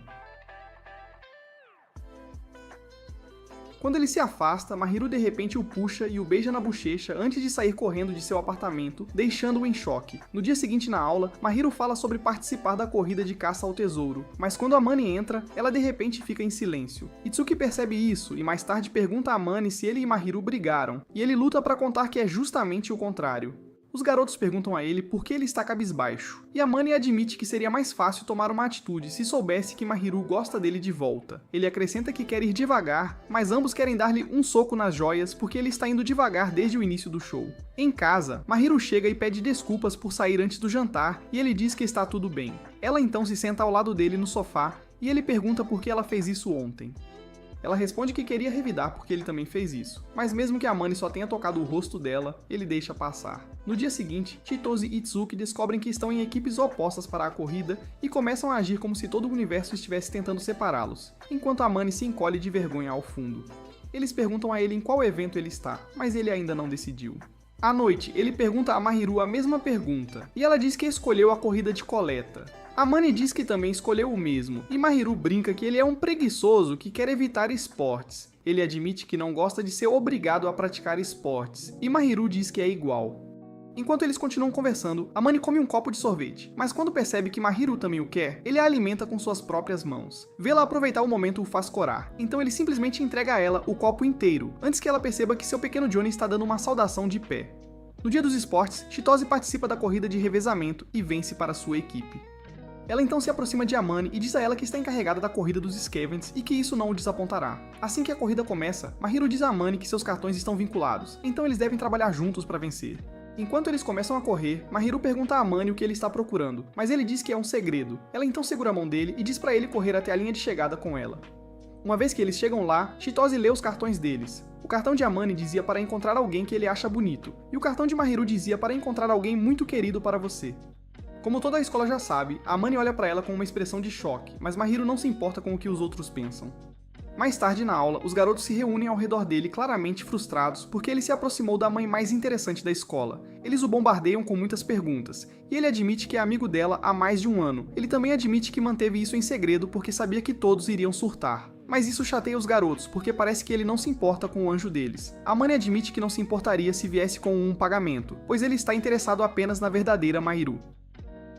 Quando ele se afasta, Mahiru de repente o puxa e o beija na bochecha antes de sair correndo de seu apartamento, deixando-o em choque. No dia seguinte na aula, Mahiru fala sobre participar da corrida de caça ao tesouro, mas quando a Mani entra, ela de repente fica em silêncio. Itsuki percebe isso e mais tarde pergunta a Mani se ele e Mahiru brigaram, e ele luta para contar que é justamente o contrário. Os garotos perguntam a ele por que ele está cabisbaixo, e a Mani admite que seria mais fácil tomar uma atitude se soubesse que Mahiru gosta dele de volta. Ele acrescenta que quer ir devagar, mas ambos querem dar-lhe um soco nas joias porque ele está indo devagar desde o início do show. Em casa, Mahiru chega e pede desculpas por sair antes do jantar, e ele diz que está tudo bem. Ela então se senta ao lado dele no sofá, e ele pergunta por que ela fez isso ontem. Ela responde que queria revidar porque ele também fez isso, mas mesmo que a Mani só tenha tocado o rosto dela, ele deixa passar. No dia seguinte, Chitose e Itsuki descobrem que estão em equipes opostas para a corrida e começam a agir como se todo o universo estivesse tentando separá-los, enquanto a Mani se encolhe de vergonha ao fundo. Eles perguntam a ele em qual evento ele está, mas ele ainda não decidiu. À noite, ele pergunta a Mahiru a mesma pergunta, e ela diz que escolheu a corrida de coleta. A Mani diz que também escolheu o mesmo, e Mahiru brinca que ele é um preguiçoso que quer evitar esportes. Ele admite que não gosta de ser obrigado a praticar esportes, e Mahiru diz que é igual. Enquanto eles continuam conversando, a Mani come um copo de sorvete, mas quando percebe que Mahiru também o quer, ele a alimenta com suas próprias mãos. Vê-la aproveitar o momento o faz corar, então ele simplesmente entrega a ela o copo inteiro, antes que ela perceba que seu pequeno Johnny está dando uma saudação de pé. No dia dos esportes, Chitose participa da corrida de revezamento e vence para sua equipe. Ela então se aproxima de Amane e diz a ela que está encarregada da corrida dos Scavengers e que isso não o desapontará. Assim que a corrida começa, Mahiru diz a Amane que seus cartões estão vinculados, então eles devem trabalhar juntos para vencer. Enquanto eles começam a correr, Mahiru pergunta a Amane o que ele está procurando, mas ele diz que é um segredo. Ela então segura a mão dele e diz para ele correr até a linha de chegada com ela. Uma vez que eles chegam lá, Chitose lê os cartões deles. O cartão de Amane dizia para encontrar alguém que ele acha bonito, e o cartão de Mahiru dizia para encontrar alguém muito querido para você. Como toda a escola já sabe, Amane olha para ela com uma expressão de choque, mas Mahiru não se importa com o que os outros pensam. Mais tarde na aula, os garotos se reúnem ao redor dele claramente frustrados porque ele se aproximou da mãe mais interessante da escola. Eles o bombardeiam com muitas perguntas, e ele admite que é amigo dela há mais de um ano. Ele também admite que manteve isso em segredo porque sabia que todos iriam surtar. Mas isso chateia os garotos, porque parece que ele não se importa com o anjo deles. Amane admite que não se importaria se viesse com um pagamento, pois ele está interessado apenas na verdadeira Mahiru.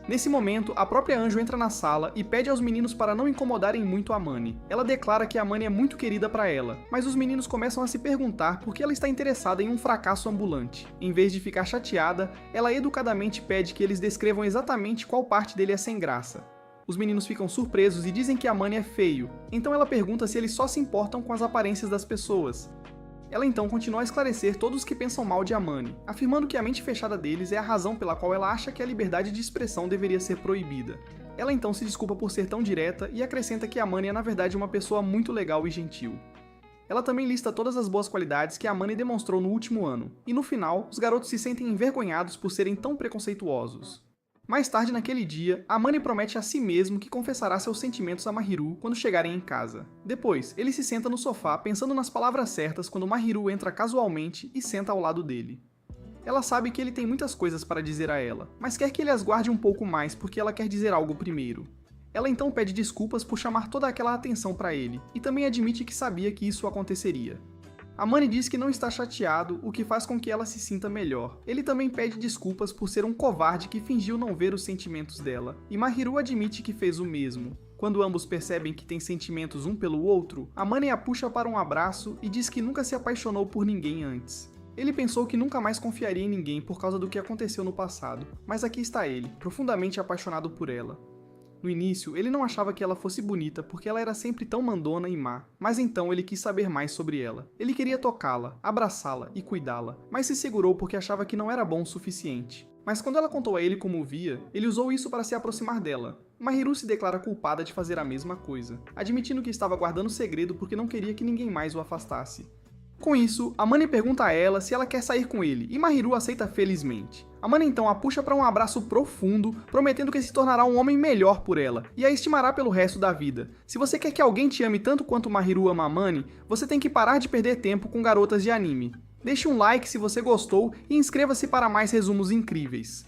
Nesse momento, a própria Anjo entra na sala e pede aos meninos para não incomodarem muito a Amane. Ela declara que a Amane é muito querida para ela, mas os meninos começam a se perguntar por que ela está interessada em um fracasso ambulante. Em vez de ficar chateada, ela educadamente pede que eles descrevam exatamente qual parte dele é sem graça. Os meninos ficam surpresos e dizem que a Amane é feio, então ela pergunta se eles só se importam com as aparências das pessoas. Ela então continua a esclarecer todos que pensam mal de Amane, afirmando que a mente fechada deles é a razão pela qual ela acha que a liberdade de expressão deveria ser proibida. Ela então se desculpa por ser tão direta e acrescenta que Amane é na verdade uma pessoa muito legal e gentil. Ela também lista todas as boas qualidades que Amane demonstrou no último ano, e no final, os garotos se sentem envergonhados por serem tão preconceituosos. Mais tarde naquele dia, Amane promete a si mesmo que confessará seus sentimentos a Mahiru quando chegarem em casa. Depois, ele se senta no sofá pensando nas palavras certas quando Mahiru entra casualmente e senta ao lado dele. Ela sabe que ele tem muitas coisas para dizer a ela, mas quer que ele as guarde um pouco mais porque ela quer dizer algo primeiro. Ela então pede desculpas por chamar toda aquela atenção para ele, e também admite que sabia que isso aconteceria. Amane diz que não está chateado, o que faz com que ela se sinta melhor. Ele também pede desculpas por ser um covarde que fingiu não ver os sentimentos dela, e Mahiru admite que fez o mesmo. Quando ambos percebem que têm sentimentos um pelo outro, Amane a puxa para um abraço e diz que nunca se apaixonou por ninguém antes. Ele pensou que nunca mais confiaria em ninguém por causa do que aconteceu no passado, mas aqui está ele, profundamente apaixonado por ela. No início, ele não achava que ela fosse bonita porque ela era sempre tão mandona e má, mas então ele quis saber mais sobre ela. Ele queria tocá-la, abraçá-la e cuidá-la, mas se segurou porque achava que não era bom o suficiente. Mas quando ela contou a ele como via, ele usou isso para se aproximar dela. Mahiru se declara culpada de fazer a mesma coisa, admitindo que estava guardando o segredo porque não queria que ninguém mais o afastasse. Com isso, Amane pergunta a ela se ela quer sair com ele, e Mahiru aceita felizmente. Amane então a puxa para um abraço profundo, prometendo que se tornará um homem melhor por ela, e a estimará pelo resto da vida. Se você quer que alguém te ame tanto quanto Mahiru ama Amane, você tem que parar de perder tempo com garotas de anime. Deixe um like se você gostou e inscreva-se para mais resumos incríveis.